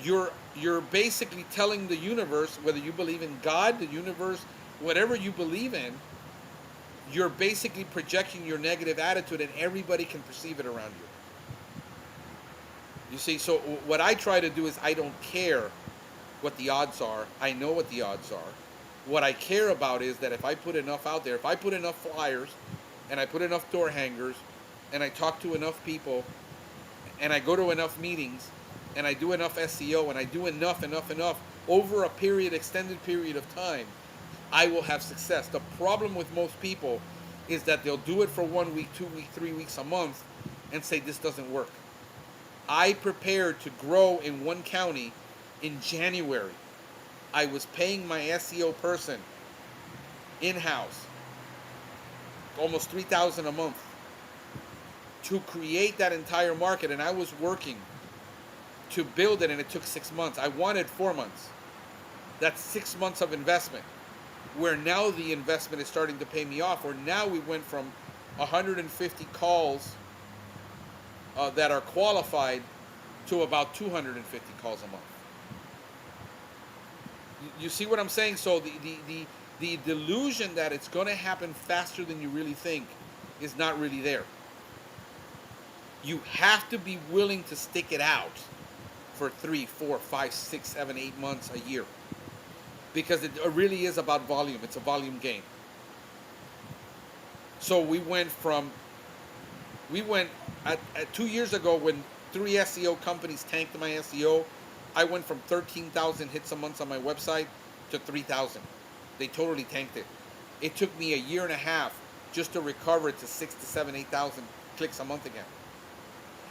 you're basically telling the universe, whether you believe in God, the universe, whatever you believe in, you're basically projecting your negative attitude, and everybody can perceive it around you. You see, so what I try to do is I don't care what the odds are. I know what the odds are. What I care about is that if I put enough out there, if I put enough flyers and I put enough door hangers and I talk to enough people and I go to enough meetings and I do enough SEO and I do enough over a extended period of time, I will have success. The problem with most people is that they'll do it for 1 week, 2 weeks, 3 weeks, a month and say this doesn't work. I prepared to grow in one county in January. I was paying my SEO person in-house almost $3,000 a month to create that entire market, and I was working to build it, and it took 6 months. I wanted 4 months. That's 6 months of investment, where now the investment is starting to pay me off, where now we went from 150 calls that are qualified to about 250 calls a month. You see what I'm saying? So the delusion that it's going to happen faster than you really think is not really there. You have to be willing to stick it out for 3, 4, 5, 6, 7, 8 months, a year. Because it really is about volume. It's a volume game. So we went at 2 years ago when 3 SEO companies tanked my SEO, I went from 13,000 hits a month on my website to 3,000. They totally tanked it. It took me a year and a half just to recover it to 6 to 7, 8,000 clicks a month again.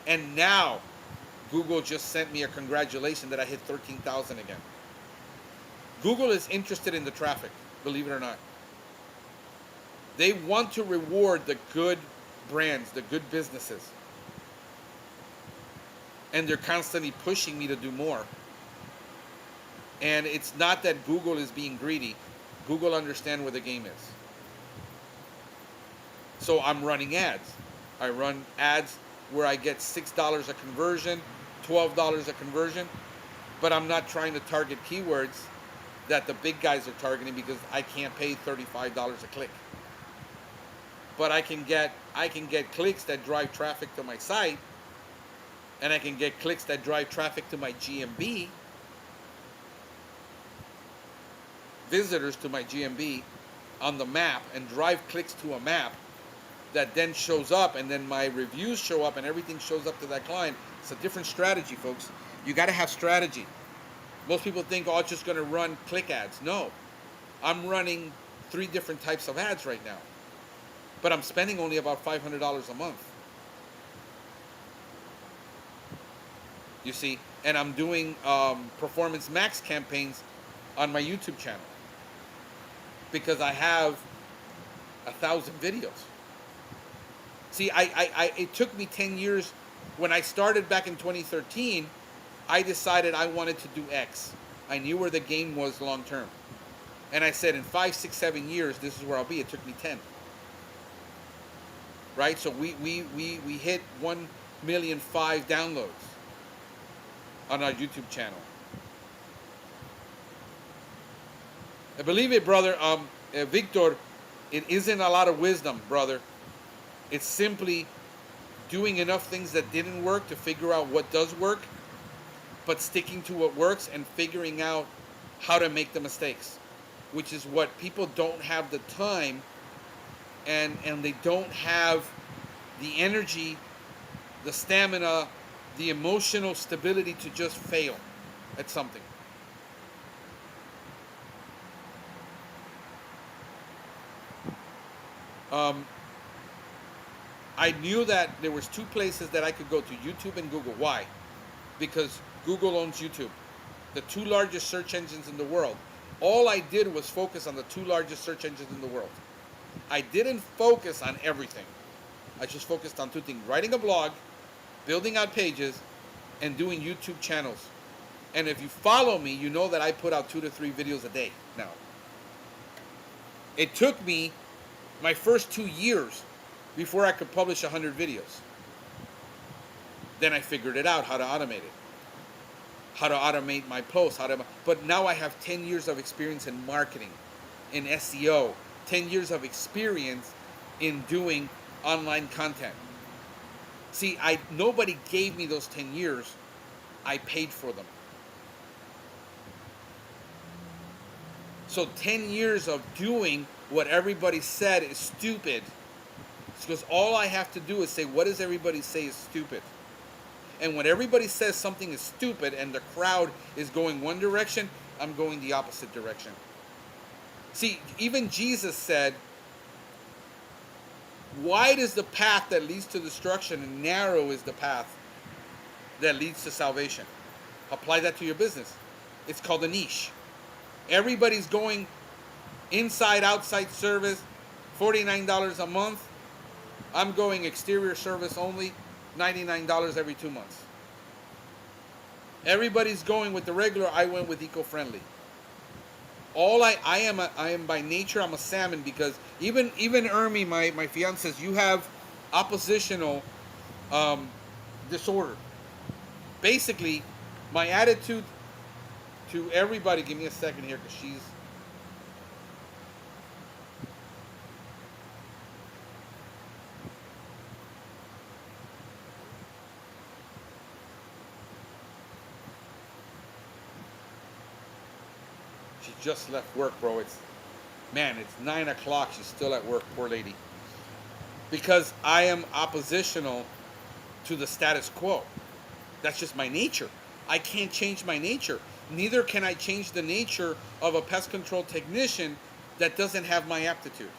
And now Google just sent me a congratulation that I hit 13,000 again. Google is interested in the traffic, believe it or not. They want to reward the good brands, the good businesses. And they're constantly pushing me to do more. And it's not that Google is being greedy. Google understands where the game is. So I'm running ads. I run ads where I get $6 a conversion, $12 a conversion, but I'm not trying to target keywords that the big guys are targeting, because I can't pay $35 a click. But I can get clicks that drive traffic to my site, and I can get clicks that drive traffic to my GMB, visitors to my GMB on the map, and drive clicks to a map that then shows up, and then my reviews show up, and everything shows up to that client. It's a different strategy, folks. You got to have strategy. Most people think, oh, it's just going to run click ads. No. I'm running 3 different types of ads right now. But I'm spending only about $500 a month. You see, and I'm doing Performance Max campaigns on my YouTube channel. because I have 1,000 videos. See, it took me 10 years. When I started back in 2013, I decided I wanted to do X. I knew where the game was long term. And I said, in 5, 6, 7 years, this is where I'll be. It took me 10. Right? So we hit 1,000,005 downloads on our YouTube channel. And believe it, brother, Victor, it isn't a lot of wisdom, brother. It's simply doing enough things that didn't work to figure out what does work, but sticking to what works and figuring out how to make the mistakes, which is what people don't have the time, and they don't have the energy, the stamina, the emotional stability to just fail at something. I knew that there was 2 places that I could go to, YouTube and Google. Why? Because Google owns YouTube, the 2 largest search engines in the world. All I did was focus on the 2 largest search engines in the world. I didn't focus on everything. I just focused on 2 things: writing a blog, building out pages, and doing YouTube channels. And if you follow me, you know that I put out 2 to 3 videos a day now. It took me my first 2 years before I could publish 100 videos. Then I figured it out, how to automate it, how to automate my posts, but now I have 10 years of experience in marketing, in SEO, 10 years of experience in doing online content. See, nobody gave me those 10 years. I paid for them. So 10 years of doing what everybody said is stupid. It's because all I have to do is say, what does everybody say is stupid? And when everybody says something is stupid and the crowd is going one direction, I'm going the opposite direction. See, even Jesus said, wide is the path that leads to destruction, and narrow is the path that leads to salvation. Apply that to your business. It's called a niche. Everybody's going inside, outside service, $49 a month. I'm going exterior service only, $99 every 2 months. Everybody's going with the regular. I went with eco-friendly. I am by nature, I'm a salmon, because even Ermi, my fiance, says you have oppositional disorder. Basically, my attitude to everybody. Give me a second here, because she's. She just left work, bro. It's 9 o'clock. She's still at work, poor lady. Because I am oppositional to the status quo. That's just my nature. I can't change my nature. Neither can I change the nature of a pest control technician that doesn't have my aptitude.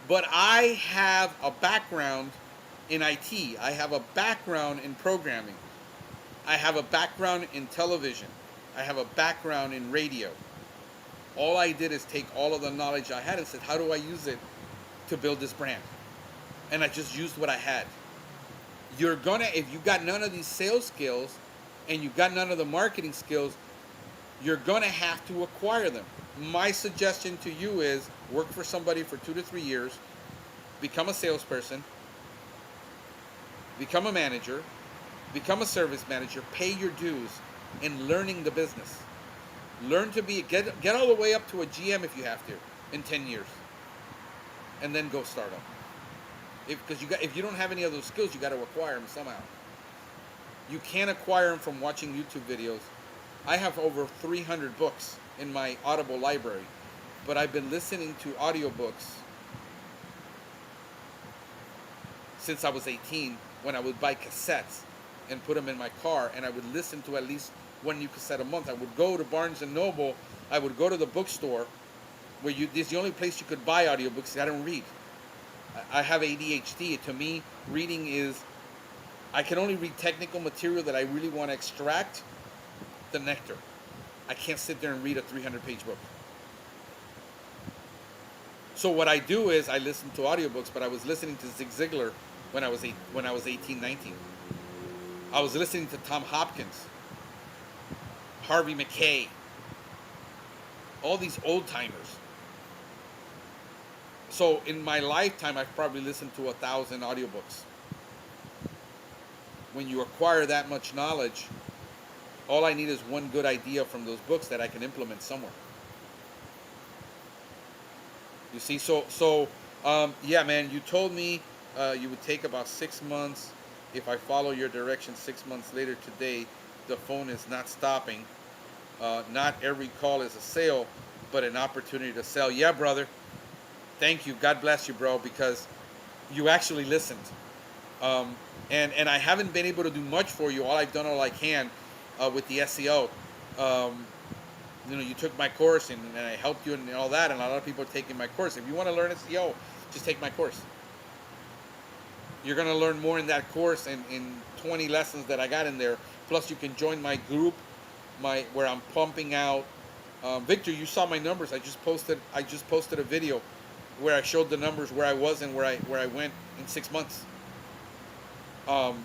But I have a background in IT. I have a background in programming. I have a background in television. I have a background in radio. All I did is take all of the knowledge I had and said, how do I use it to build this brand? And I just used what I had. If you got none of these sales skills and you got none of the marketing skills, you're gonna have to acquire them. My suggestion to you is work for somebody for 2 to 3 years, become a salesperson, become a manager, become a service manager, pay your dues in learning the business. Learn to get all the way up to a GM if you have to in 10 years, and then go start up. If you don't have any of those skills, you got to acquire them somehow. You can't acquire them from watching YouTube videos. I have over 300 books in my Audible library, but I've been listening to audiobooks since I was 18, when I would buy cassettes and put them in my car, and I would listen to at least one new cassette a month. I would go to Barnes & Noble. I would go to the bookstore, where this is the only place you could buy audiobooks. I don't read. I have ADHD. To me, reading is, I can only read technical material that I really want to extract the nectar. I can't sit there and read a 300-page book. So what I do is I listen to audiobooks, but I was listening to Zig Ziglar when I was 18, 19. I was listening to Tom Hopkins, Harvey McKay, all these old timers. So in my lifetime, I've probably listened to 1,000 audiobooks. When you acquire that much knowledge, all I need is one good idea from those books that I can implement somewhere. You see, yeah, man, you told me you would take about 6 months. If I follow your directions 6 months later today, the phone is not stopping. Not every call is a sale, but an opportunity to sell. Yeah, brother. Thank you. God bless you, bro, because you actually listened. And I haven't been able to do much for you. All I can with the SEO. You took my course and I helped you and all that, and a lot of people are taking my course. If you want to learn SEO, just take my course. You're going to learn more in that course and in 20 lessons that I got in there. Plus, you can join my group, where I'm pumping out. Victor, you saw my numbers. I just posted a video where I showed the numbers where I was and where I went in 6 months. It'll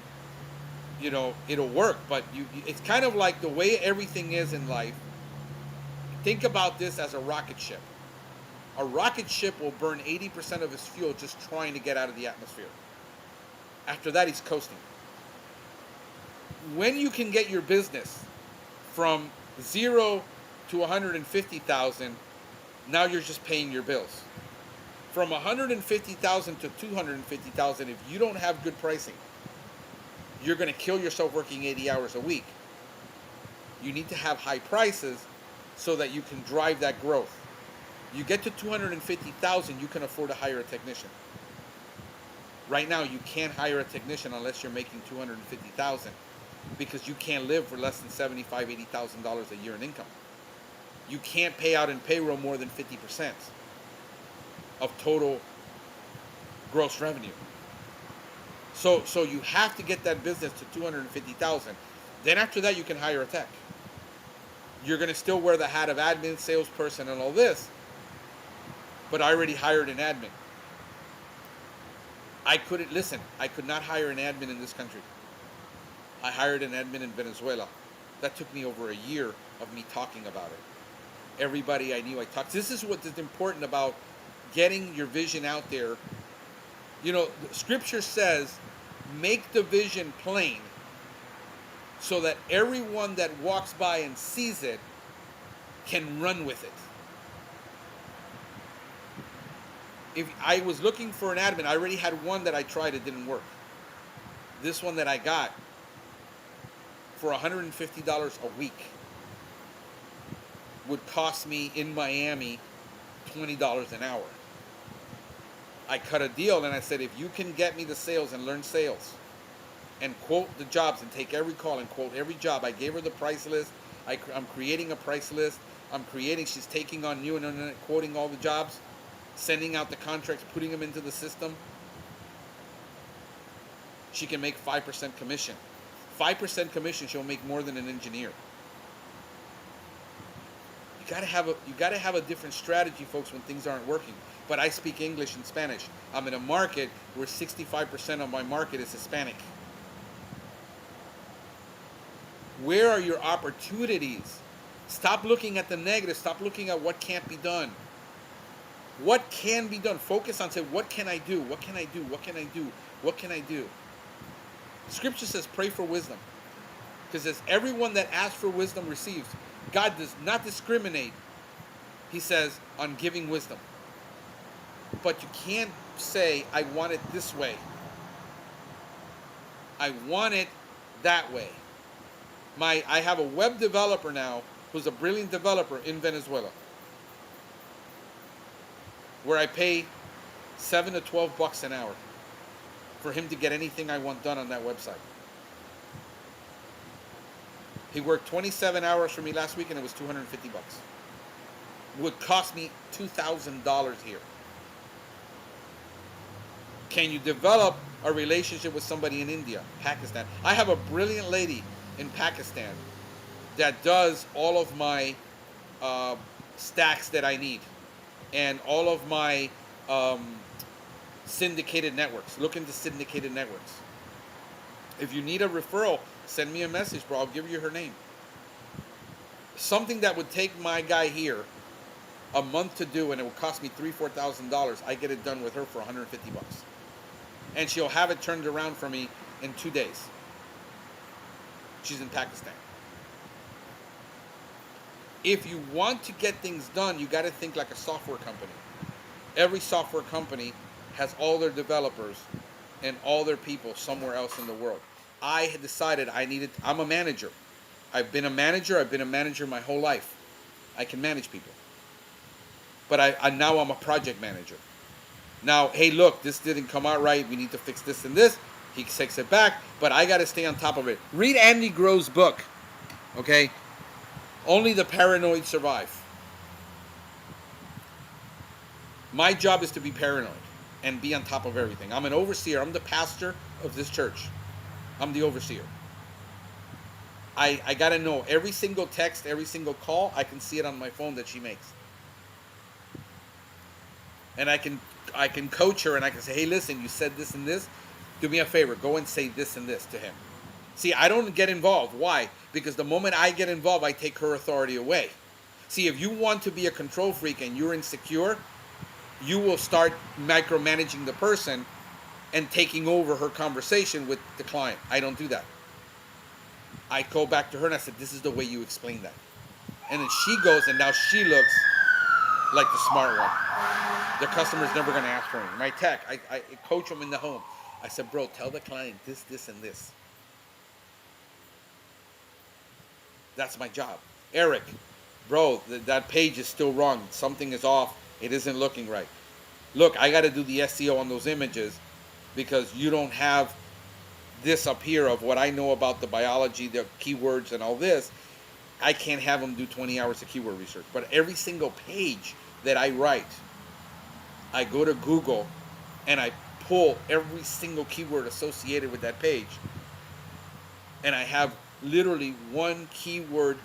work, but it's kind of like the way everything is in life. Think about this as a rocket ship. A rocket ship will burn 80% of its fuel just trying to get out of the atmosphere. After that, he's coasting. When you can get your business from 0 to 150,000, now you're just paying your bills. From 150,000 to 250,000, if you don't have good pricing, you're going to kill yourself working 80 hours a week. You need to have high prices so that you can drive that growth. You get to 250,000, you can afford to hire a technician. Right now, you can't hire a technician unless you're making 250,000, because you can't live for less than $75,000, $80,000 a year in income. You can't pay out in payroll more than 50% of total gross revenue. So you have to get that business to 250,000. Then after that, you can hire a tech. You're going to still wear the hat of admin, salesperson, and all this, but I already hired an admin. I could not hire an admin in this country. I hired an admin in Venezuela. That took me over a year of me talking about it. Everybody I knew I talked. This is what is important about getting your vision out there. Scripture says, make the vision plain so that everyone that walks by and sees it can run with it. If I was looking for an admin, I already had one that I tried, it didn't work. This one that I got for $150 a week would cost me in Miami $20 an hour. I cut a deal and I said, if you can get me the sales and learn sales and quote the jobs and take every call and quote every job. I gave her the price list. I'm creating a price list. She's taking on new and quoting all the jobs, sending out the contracts, putting them into the system. She can make 5% commission. 5% commission, she'll make more than an engineer. You gotta have a different strategy, folks, when things aren't working. But I speak English and Spanish. I'm in a market where 65% of my market is Hispanic. Where are your opportunities? Stop looking at the negative. Stop looking at what can't be done. What can be done? Focus on saying, what can I do? What can I do? What can I do? What can I do? Scripture says, pray for wisdom. Because as everyone that asks for wisdom receives. God does not discriminate, he says, on giving wisdom. But you can't say, I want it this way. I want it that way. I have a web developer now who's a brilliant developer in Venezuela, where I pay $7 to $12 an hour for him to get anything I want done on that website. He worked 27 hours for me last week and it was $250. Would cost me $2,000 here. Can you develop a relationship with somebody in India, Pakistan? I have a brilliant lady in Pakistan that does all of my stacks that I need and all of my um, syndicated networks. Look into syndicated networks. If you need a referral, send me a message, bro. I'll give you her name. Something that would take my guy here a month to do, and it would cost me $3,000-4,000. I get it done with her for $150, and she'll have it turned around for me in 2 days. She's in Pakistan. If you want to get things done, you got to think like a software company. Every software company has all their developers and all their people somewhere else in the world. I had decided I'm a manager. I've been a manager my whole life. I can manage people. But now I'm a project manager. Now, hey, look, this didn't come out right. We need to fix this and this. He takes it back, but I got to stay on top of it. Read Andy Grove's book, okay? Only the paranoid survive. My job is to be paranoid and be on top of everything. I'm an overseer. I'm the pastor of this church. I'm the overseer. I got to know every single text, every single call. I can see it on my phone that she makes. And I can coach her, and I can say, hey, listen, you said this and this. Do me a favor. Go and say this and this to him. See, I don't get involved. Why? Because the moment I get involved, I take her authority away. See, if you want to be a control freak and you're insecure, you will start micromanaging the person and taking over her conversation with the client. I don't do that. I go back to her and I said, this is the way you explain that. And then she goes, and now she looks like the smart one. The customer's never going to ask for anything. My tech, I coach them in the home. I said, bro, tell the client this, this, and this. That's my job. Eric, bro, that page is still wrong. Something is off. It isn't looking right. Look, I got to do the SEO on those images because you don't have this up here of what I know about the biology, the keywords, and all this. I can't have them do 20 hours of keyword research. But every single page that I write, I go to Google and I pull every single keyword associated with that page. And I have literally one keyword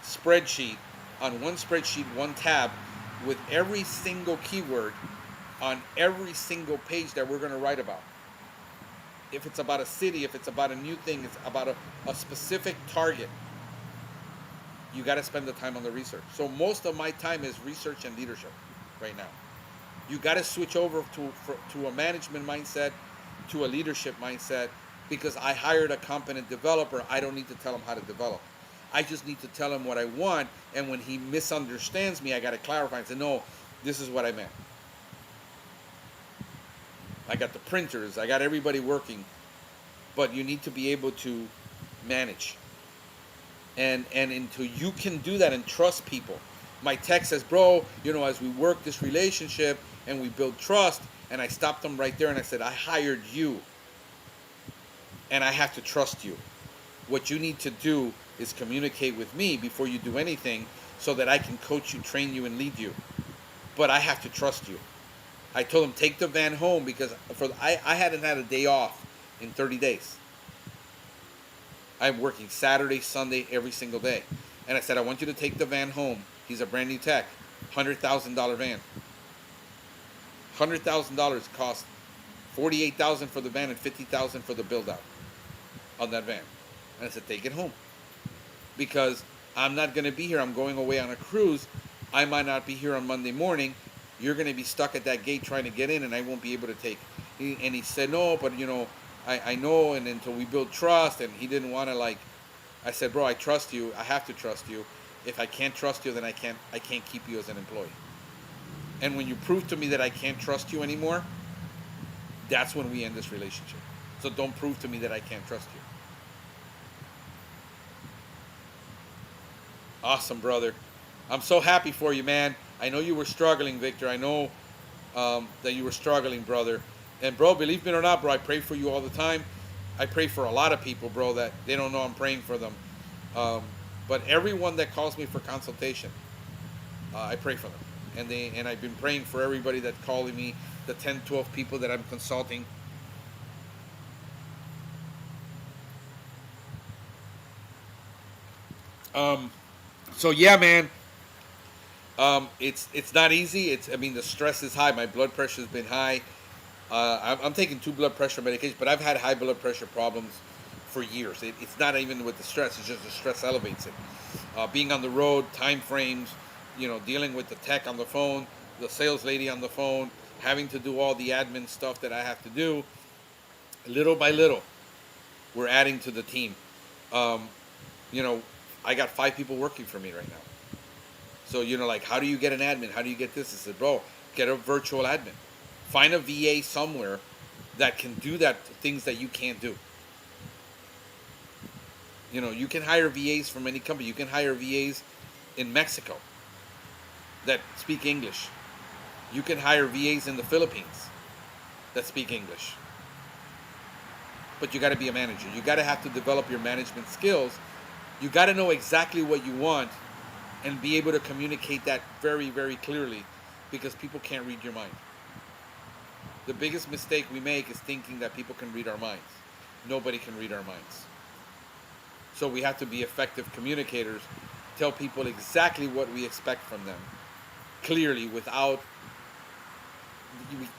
spreadsheet on one spreadsheet, one tab with every single keyword on every single page that we're going to write about. If it's about a city, if it's about a new thing, it's about a specific target, you got to spend the time on the research. So most of my time is research and leadership right now. You got to switch over to a management mindset, to a leadership mindset, because I hired a competent developer. I don't need to tell him how to develop. I just need to tell him what I want, and when he misunderstands me, I got to clarify and say, no, this is what I meant. I got the printers, I got everybody working, but you need to be able to manage. And until you can do that and trust people. My tech says, bro, as we work this relationship and we build trust, and I stopped them right there and I said, I hired you and I have to trust you. What you need to do is communicate with me before you do anything so that I can coach you, train you, and lead you. But I have to trust you. I told him, take the van home because I hadn't had a day off in 30 days. I'm working Saturday, Sunday, every single day. And I said, I want you to take the van home. He's a brand new tech, $100,000 van. $100,000 cost $48,000 for the van and $50,000 for the build out on that van. And I said, take it home. Because I'm not going to be here. I'm going away on a cruise. I might not be here on Monday morning. You're going to be stuck at that gate trying to get in, and I won't be able to take. And he said, no, but I know, and until we build trust, and he didn't want to I said, bro, I trust you. I have to trust you. If I can't trust you, then I can't keep you as an employee. And when you prove to me that I can't trust you anymore, that's when we end this relationship. So don't prove to me that I can't trust you. Awesome, brother. I'm so happy for you, man. I know you were struggling, Victor. I know that you were struggling, brother. And, bro, believe me or not, bro, I pray for you all the time. I pray for a lot of people, bro, that they don't know I'm praying for them. But everyone that calls me for consultation, I pray for them. And I've been praying for everybody that's calling me, the 10, 12 people that I'm consulting. So, yeah, man. It's not easy. I mean, the stress is high. My blood pressure has been high. I'm taking 2 blood pressure medications, but I've had high blood pressure problems for years. It's not even with the stress; it's just the stress elevates it. Being on the road, time frames, dealing with the tech on the phone, the sales lady on the phone, having to do all the admin stuff that I have to do. Little by little, we're adding to the team. Um, you know, I got 5 people working for me right now. So, like, how do you get an admin? How do you get this? I said, bro, get a virtual admin. Find a VA somewhere that can do that things that you can't do. You can hire VAs from any company. You can hire VAs in Mexico that speak English. You can hire VAs in the Philippines that speak English. But you got to be a manager. You got to have to develop your management skills. You got to know exactly what you want and be able to communicate that very, very clearly, because people can't read your mind. The biggest mistake we make is thinking that people can read our minds. Nobody can read our minds. So we have to be effective communicators, tell people exactly what we expect from them, clearly, without,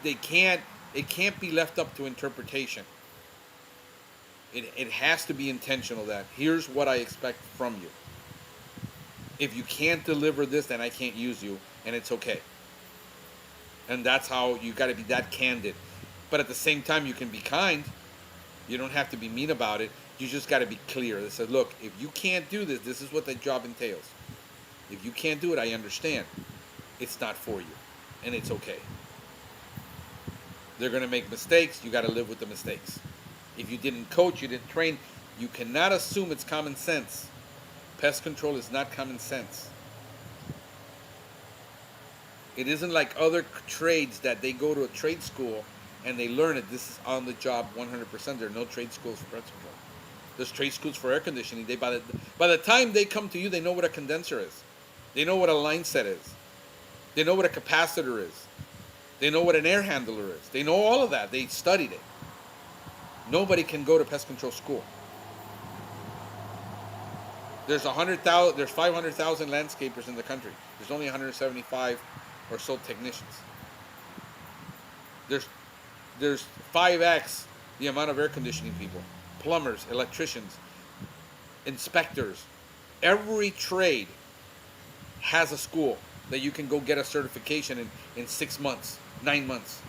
it can't be left up to interpretation. It has to be intentional, that here's what I expect from you. If you can't deliver this, then I can't use you, and it's okay. And that's how you got to be that candid. But at the same time, you can be kind. You don't have to be mean about it. You just got to be clear. They said, look, if you can't do this, this is what the job entails. If you can't do it, I understand. It's not for you, and it's okay. They're going to make mistakes. You got to live with the mistakes. If you didn't coach, you didn't train, you cannot assume it's common sense. Pest control is not common sense. It isn't like other trades that they go to a trade school and they learn it. This is on the job 100%. There are no trade schools for pest control. There's trade schools for air conditioning. By the time they come to you, they know what a condenser is. They know what a line set is. They know what a capacitor is. They know what an air handler is. They know all of that. They studied it. Nobody can go to pest control school. There's 500,000 landscapers in the country. There's only 175 or so technicians. There's 5x the amount of air conditioning people, plumbers, electricians, inspectors. Every trade has a school that you can go get a certification in 6 months, 9 months.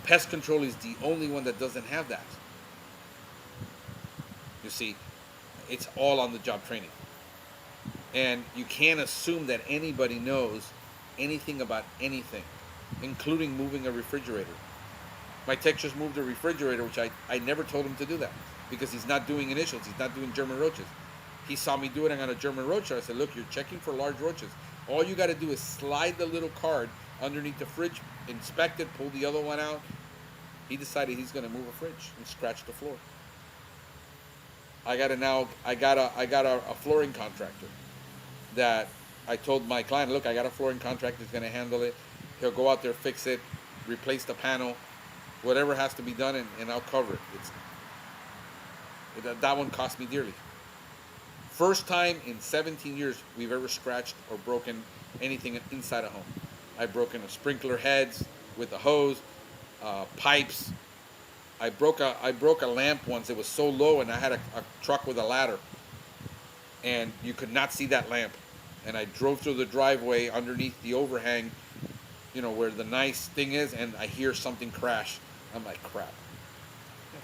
Pest control is the only one that doesn't have that. You see, it's all on the job training. And you can't assume that anybody knows anything about anything, including moving a refrigerator. My tech just moved a refrigerator, which I never told him to do that, because he's not doing initials. He's not doing German roaches. He saw me do it on a German roach. I said, look, you're checking for large roaches. All you got to do is slide the little card underneath the fridge, inspect it, pull the other one out. He decided he's going to move a fridge and scratch the floor. I got a flooring contractor that I told my client, look, I got a flooring contractor who's going to handle it. He'll go out there, fix it, replace the panel, whatever has to be done, and I'll cover it. That one cost me dearly. First time in 17 years we've ever scratched or broken anything inside a home. I've broken a sprinkler heads with a hose, pipes. I broke a lamp once. It was so low, and I had a truck with a ladder, and you could not see that lamp. And I drove through the driveway underneath the overhang, where the nice thing is, and I hear something crash. I'm like, crap.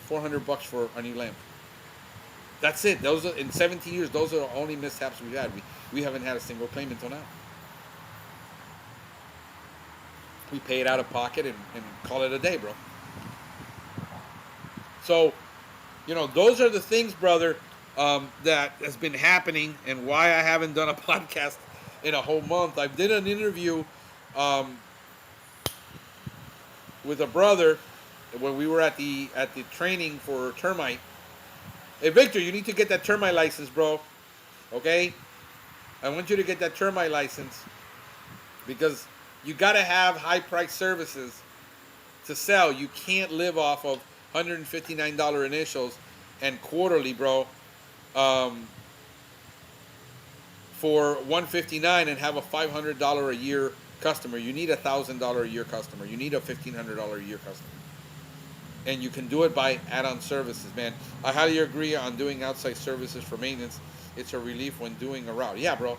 $400 for a new lamp. That's it. Those are, in 17 years, those are the only mishaps we've had. We haven't had a single claim until now. We pay it out of pocket and call it a day, bro. So, those are the things, brother, that has been happening, and why I haven't done a podcast in a whole month. I did an interview with a brother when we were at the training for termite. Hey, Victor, you need to get that termite license, bro. Okay? I want you to get that termite license, because you got to have high-priced services to sell. You can't live off of $159 initials and quarterly, bro. for $159 and have a $500 a year customer. You need $1,000 a year customer. You need a $1,500 a year customer. And you can do it by add-on services, man. I highly agree on doing outside services for maintenance. It's a relief when doing a route. Yeah, bro.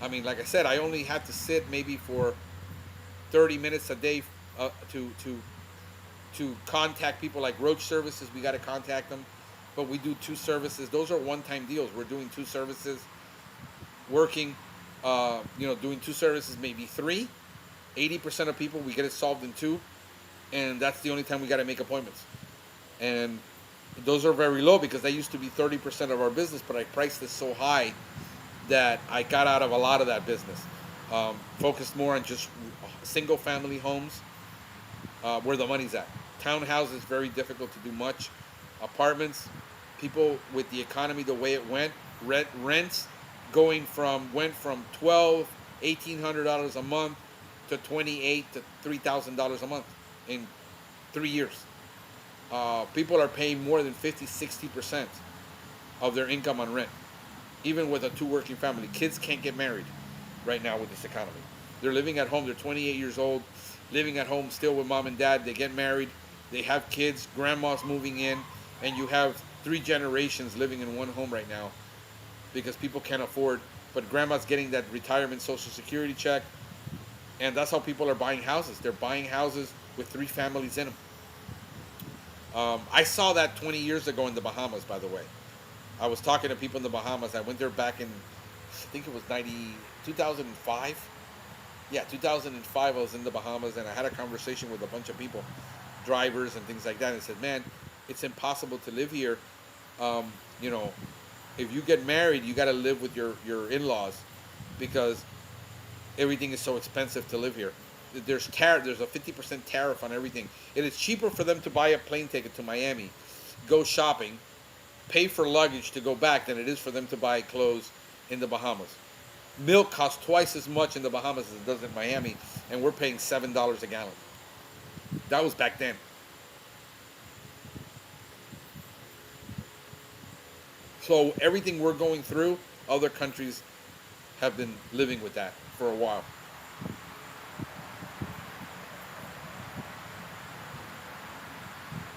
I mean, like I said, I only have to sit maybe for 30 minutes a day to contact people like Roach Services. We got to contact them, but we do two services. Those are one-time deals. We're doing two services, working, doing two services, maybe three. 80% of people, we get it solved in two, and that's the only time we got to make appointments. And those are very low because they used to be 30% of our business, but I priced this so high that I got out of a lot of that business. Focused more on just single-family homes, where the money's at. Townhouses, very difficult to do much. Apartments, people with the economy the way it went, rents went from $1,200-$1,800 a month to $2,800 to $3,000 a month in 3 years. People are paying more than 50-60% of their income on rent, even with a two working family. Kids can't get married right now with this economy. They're living at home. They're 28 years old, living at home still with mom and dad. They get married. They have kids. Grandma's moving in. And you have 3 generations living in one home right now because people can't afford. But grandma's getting that retirement Social Security check. And that's how people are buying houses. They're buying houses with 3 families in them. I saw that 20 years ago in the Bahamas, by the way. I was talking to people in the Bahamas. I went there back in, I think it was 2005. Yeah, 2005, I was in the Bahamas, and I had a conversation with a bunch of people, drivers and things like that, and I said, man, it's impossible to live here. If you get married, you got to live with your in-laws because everything is so expensive to live here. There's a 50% tariff on everything. It is cheaper for them to buy a plane ticket to Miami, go shopping, pay for luggage to go back than it is for them to buy clothes in the Bahamas. Milk costs twice as much in the Bahamas as it does in Miami, and we're paying $7 a gallon. That was back then. So everything we're going through, other countries have been living with that for a while.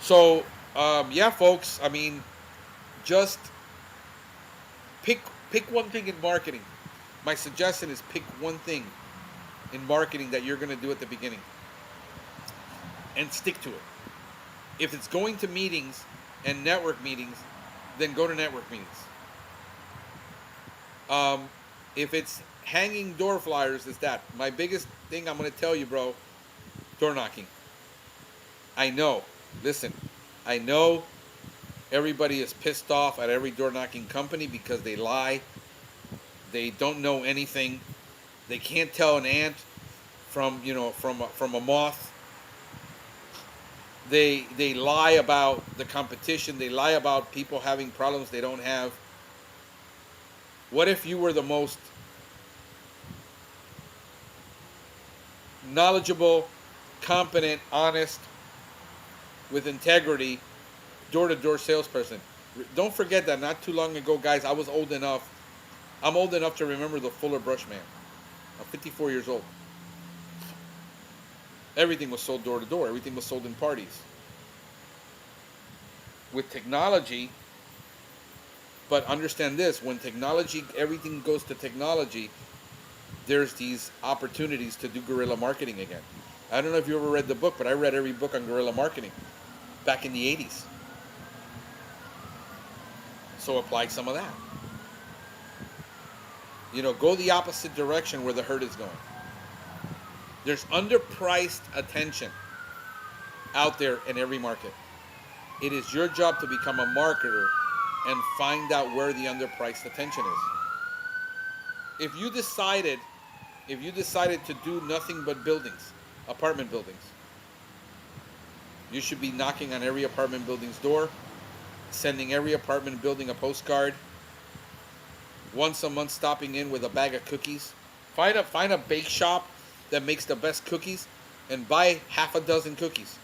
So, yeah, folks, I mean, just pick one thing in marketing. My suggestion is pick one thing in marketing that you're going to do at the beginning and stick to it. If it's going to meetings and network meetings, then go to network meetings. If it's hanging door flyers, it's that. My biggest thing I'm going to tell you, bro, door knocking. I know. Listen, I know everybody is pissed off at every door knocking company because they lie. They don't know anything. They can't tell an ant from a moth. They lie about the competition. They lie about people having problems they don't have. What if you were the most knowledgeable, competent, honest, with integrity, door-to-door salesperson? Don't forget that not too long ago, guys, I'm old enough to remember the Fuller Brush Man. I'm 54 years old. Everything was sold door-to-door. Everything was sold in parties. With technology, but understand this, when everything goes to technology, there's these opportunities to do guerrilla marketing again. I don't know if you ever read the book, but I read every book on guerrilla marketing back in the 80s. So apply some of that. Go the opposite direction where the herd is going. There's underpriced attention out there in every market. It is your job to become a marketer and find out where the underpriced attention is. If you decided to do nothing but buildings, apartment buildings, you should be knocking on every apartment building's door, sending every apartment building a postcard, once a month stopping in with a bag of cookies. Find a bake shop that makes the best cookies and buy half a dozen cookies.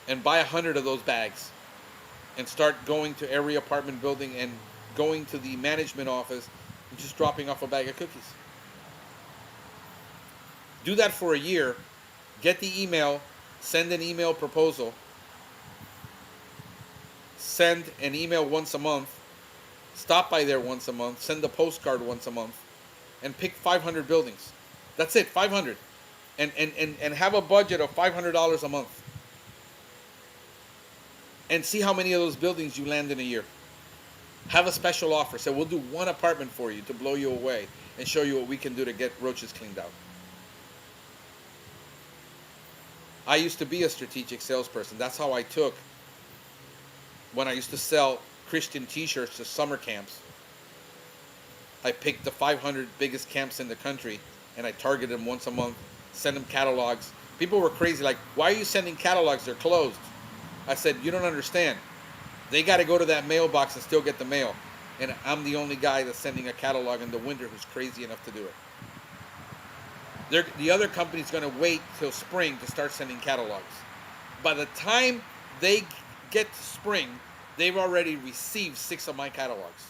And buy 100 of those bags. And start going to every apartment building and going to the management office You're just dropping off a bag of cookies. Do that for a year. Get the email. Send an email proposal. Send an email once a month. Stop by there once a month. Send a postcard once a month. And pick 500 buildings. That's it, 500. And have a budget of $500 a month. And see how many of those buildings you land in a year. Have a special offer. Say, we'll do one apartment for you to blow you away and show you what we can do to get roaches cleaned out. I used to be a strategic salesperson. That's how I took, when I used to sell Christian t-shirts to summer camps, I picked the 500 biggest camps in the country and I targeted them once a month, send them catalogs. People were crazy, like, why are you sending catalogs? They're closed. I said, you don't understand. They got to go to that mailbox and still get the mail. And I'm the only guy that's sending a catalog in the winter who's crazy enough to do it. The other company's going to wait till spring to start sending catalogs. By the time they get to spring, they've already received 6 of my catalogs.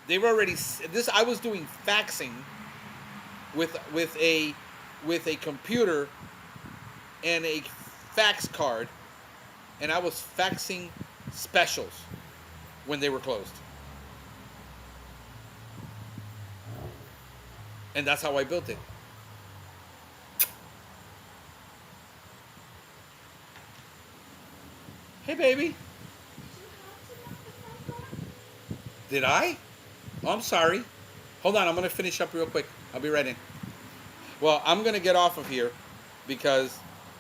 They've already I was doing faxing with a computer and a fax card, and I was faxing specials when they were closed. And that's how I built it. Hey, baby. Did I? Oh, I'm sorry. Hold on, I'm going to finish up real quick. I'll be right in. Well, I'm going to get off of here because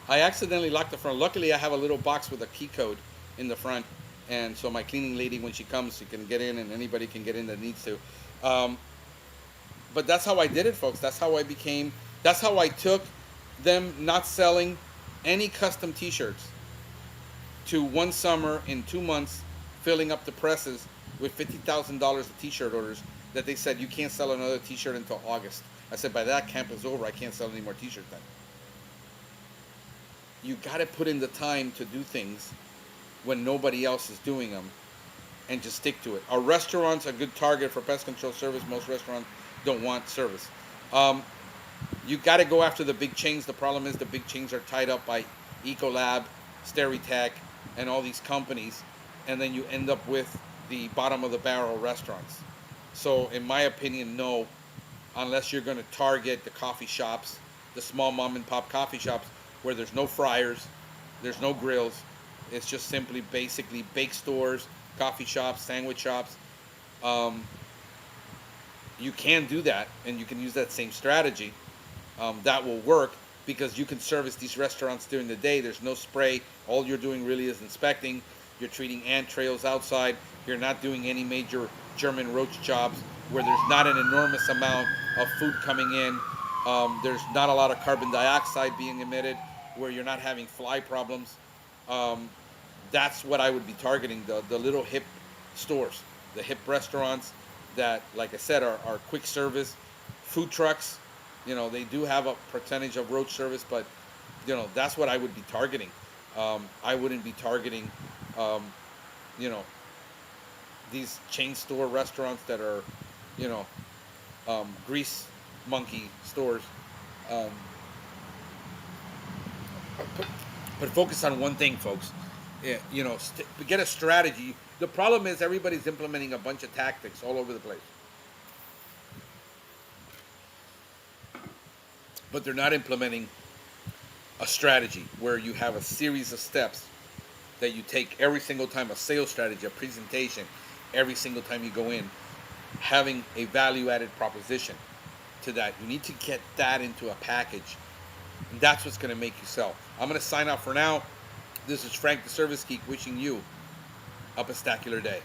I accidentally locked the front. Luckily, I have a little box with a key code in the front. And so my cleaning lady, when she comes, she can get in and anybody can get in that needs to. But that's how I did it, folks. That's how I took them not selling any custom t-shirts to one summer in 2 months, filling up the presses with $50,000 of t-shirt orders that they said, you can't sell another t-shirt until August. I said, by that camp is over, I can't sell any more t-shirts then. You got to put in the time to do things when nobody else is doing them and just stick to it. Are restaurants a good target for pest control service? Most restaurants don't want service. You got to go after the big chains. The problem is the big chains are tied up by Ecolab, Steritech, and all these companies, and then you end up with the bottom of the barrel restaurants. So in my opinion, no, unless you're going to target the coffee shops, the small mom and pop coffee shops where there's no fryers, there's no grills. It's just simply basically bake stores, coffee shops, sandwich shops. You can do that, and you can use that same strategy. That will work because you can service these restaurants during the day. There's no spray. All you're doing really is inspecting. You're treating ant trails outside. You're not doing any major German roach jobs where there's not an enormous amount of food coming in. There's not a lot of carbon dioxide being emitted, where you're not having fly problems. That's what I would be targeting, the little hip stores, the hip restaurants that, like I said, are quick service. Food trucks, they do have a percentage of roach service, but, that's what I would be targeting. I wouldn't be targeting, these chain store restaurants that are, grease monkey stores. But focus on one thing, folks. Yeah, get a strategy. The problem is everybody's implementing a bunch of tactics all over the place. But they're not implementing a strategy where you have a series of steps that you take every single time, a sales strategy, a presentation, every single time you go in, having a value-added proposition to that. You need to get that into a package. And that's what's going to make you sell. I'm going to sign off for now. This is Frank the Service Geek wishing you a spectacular day.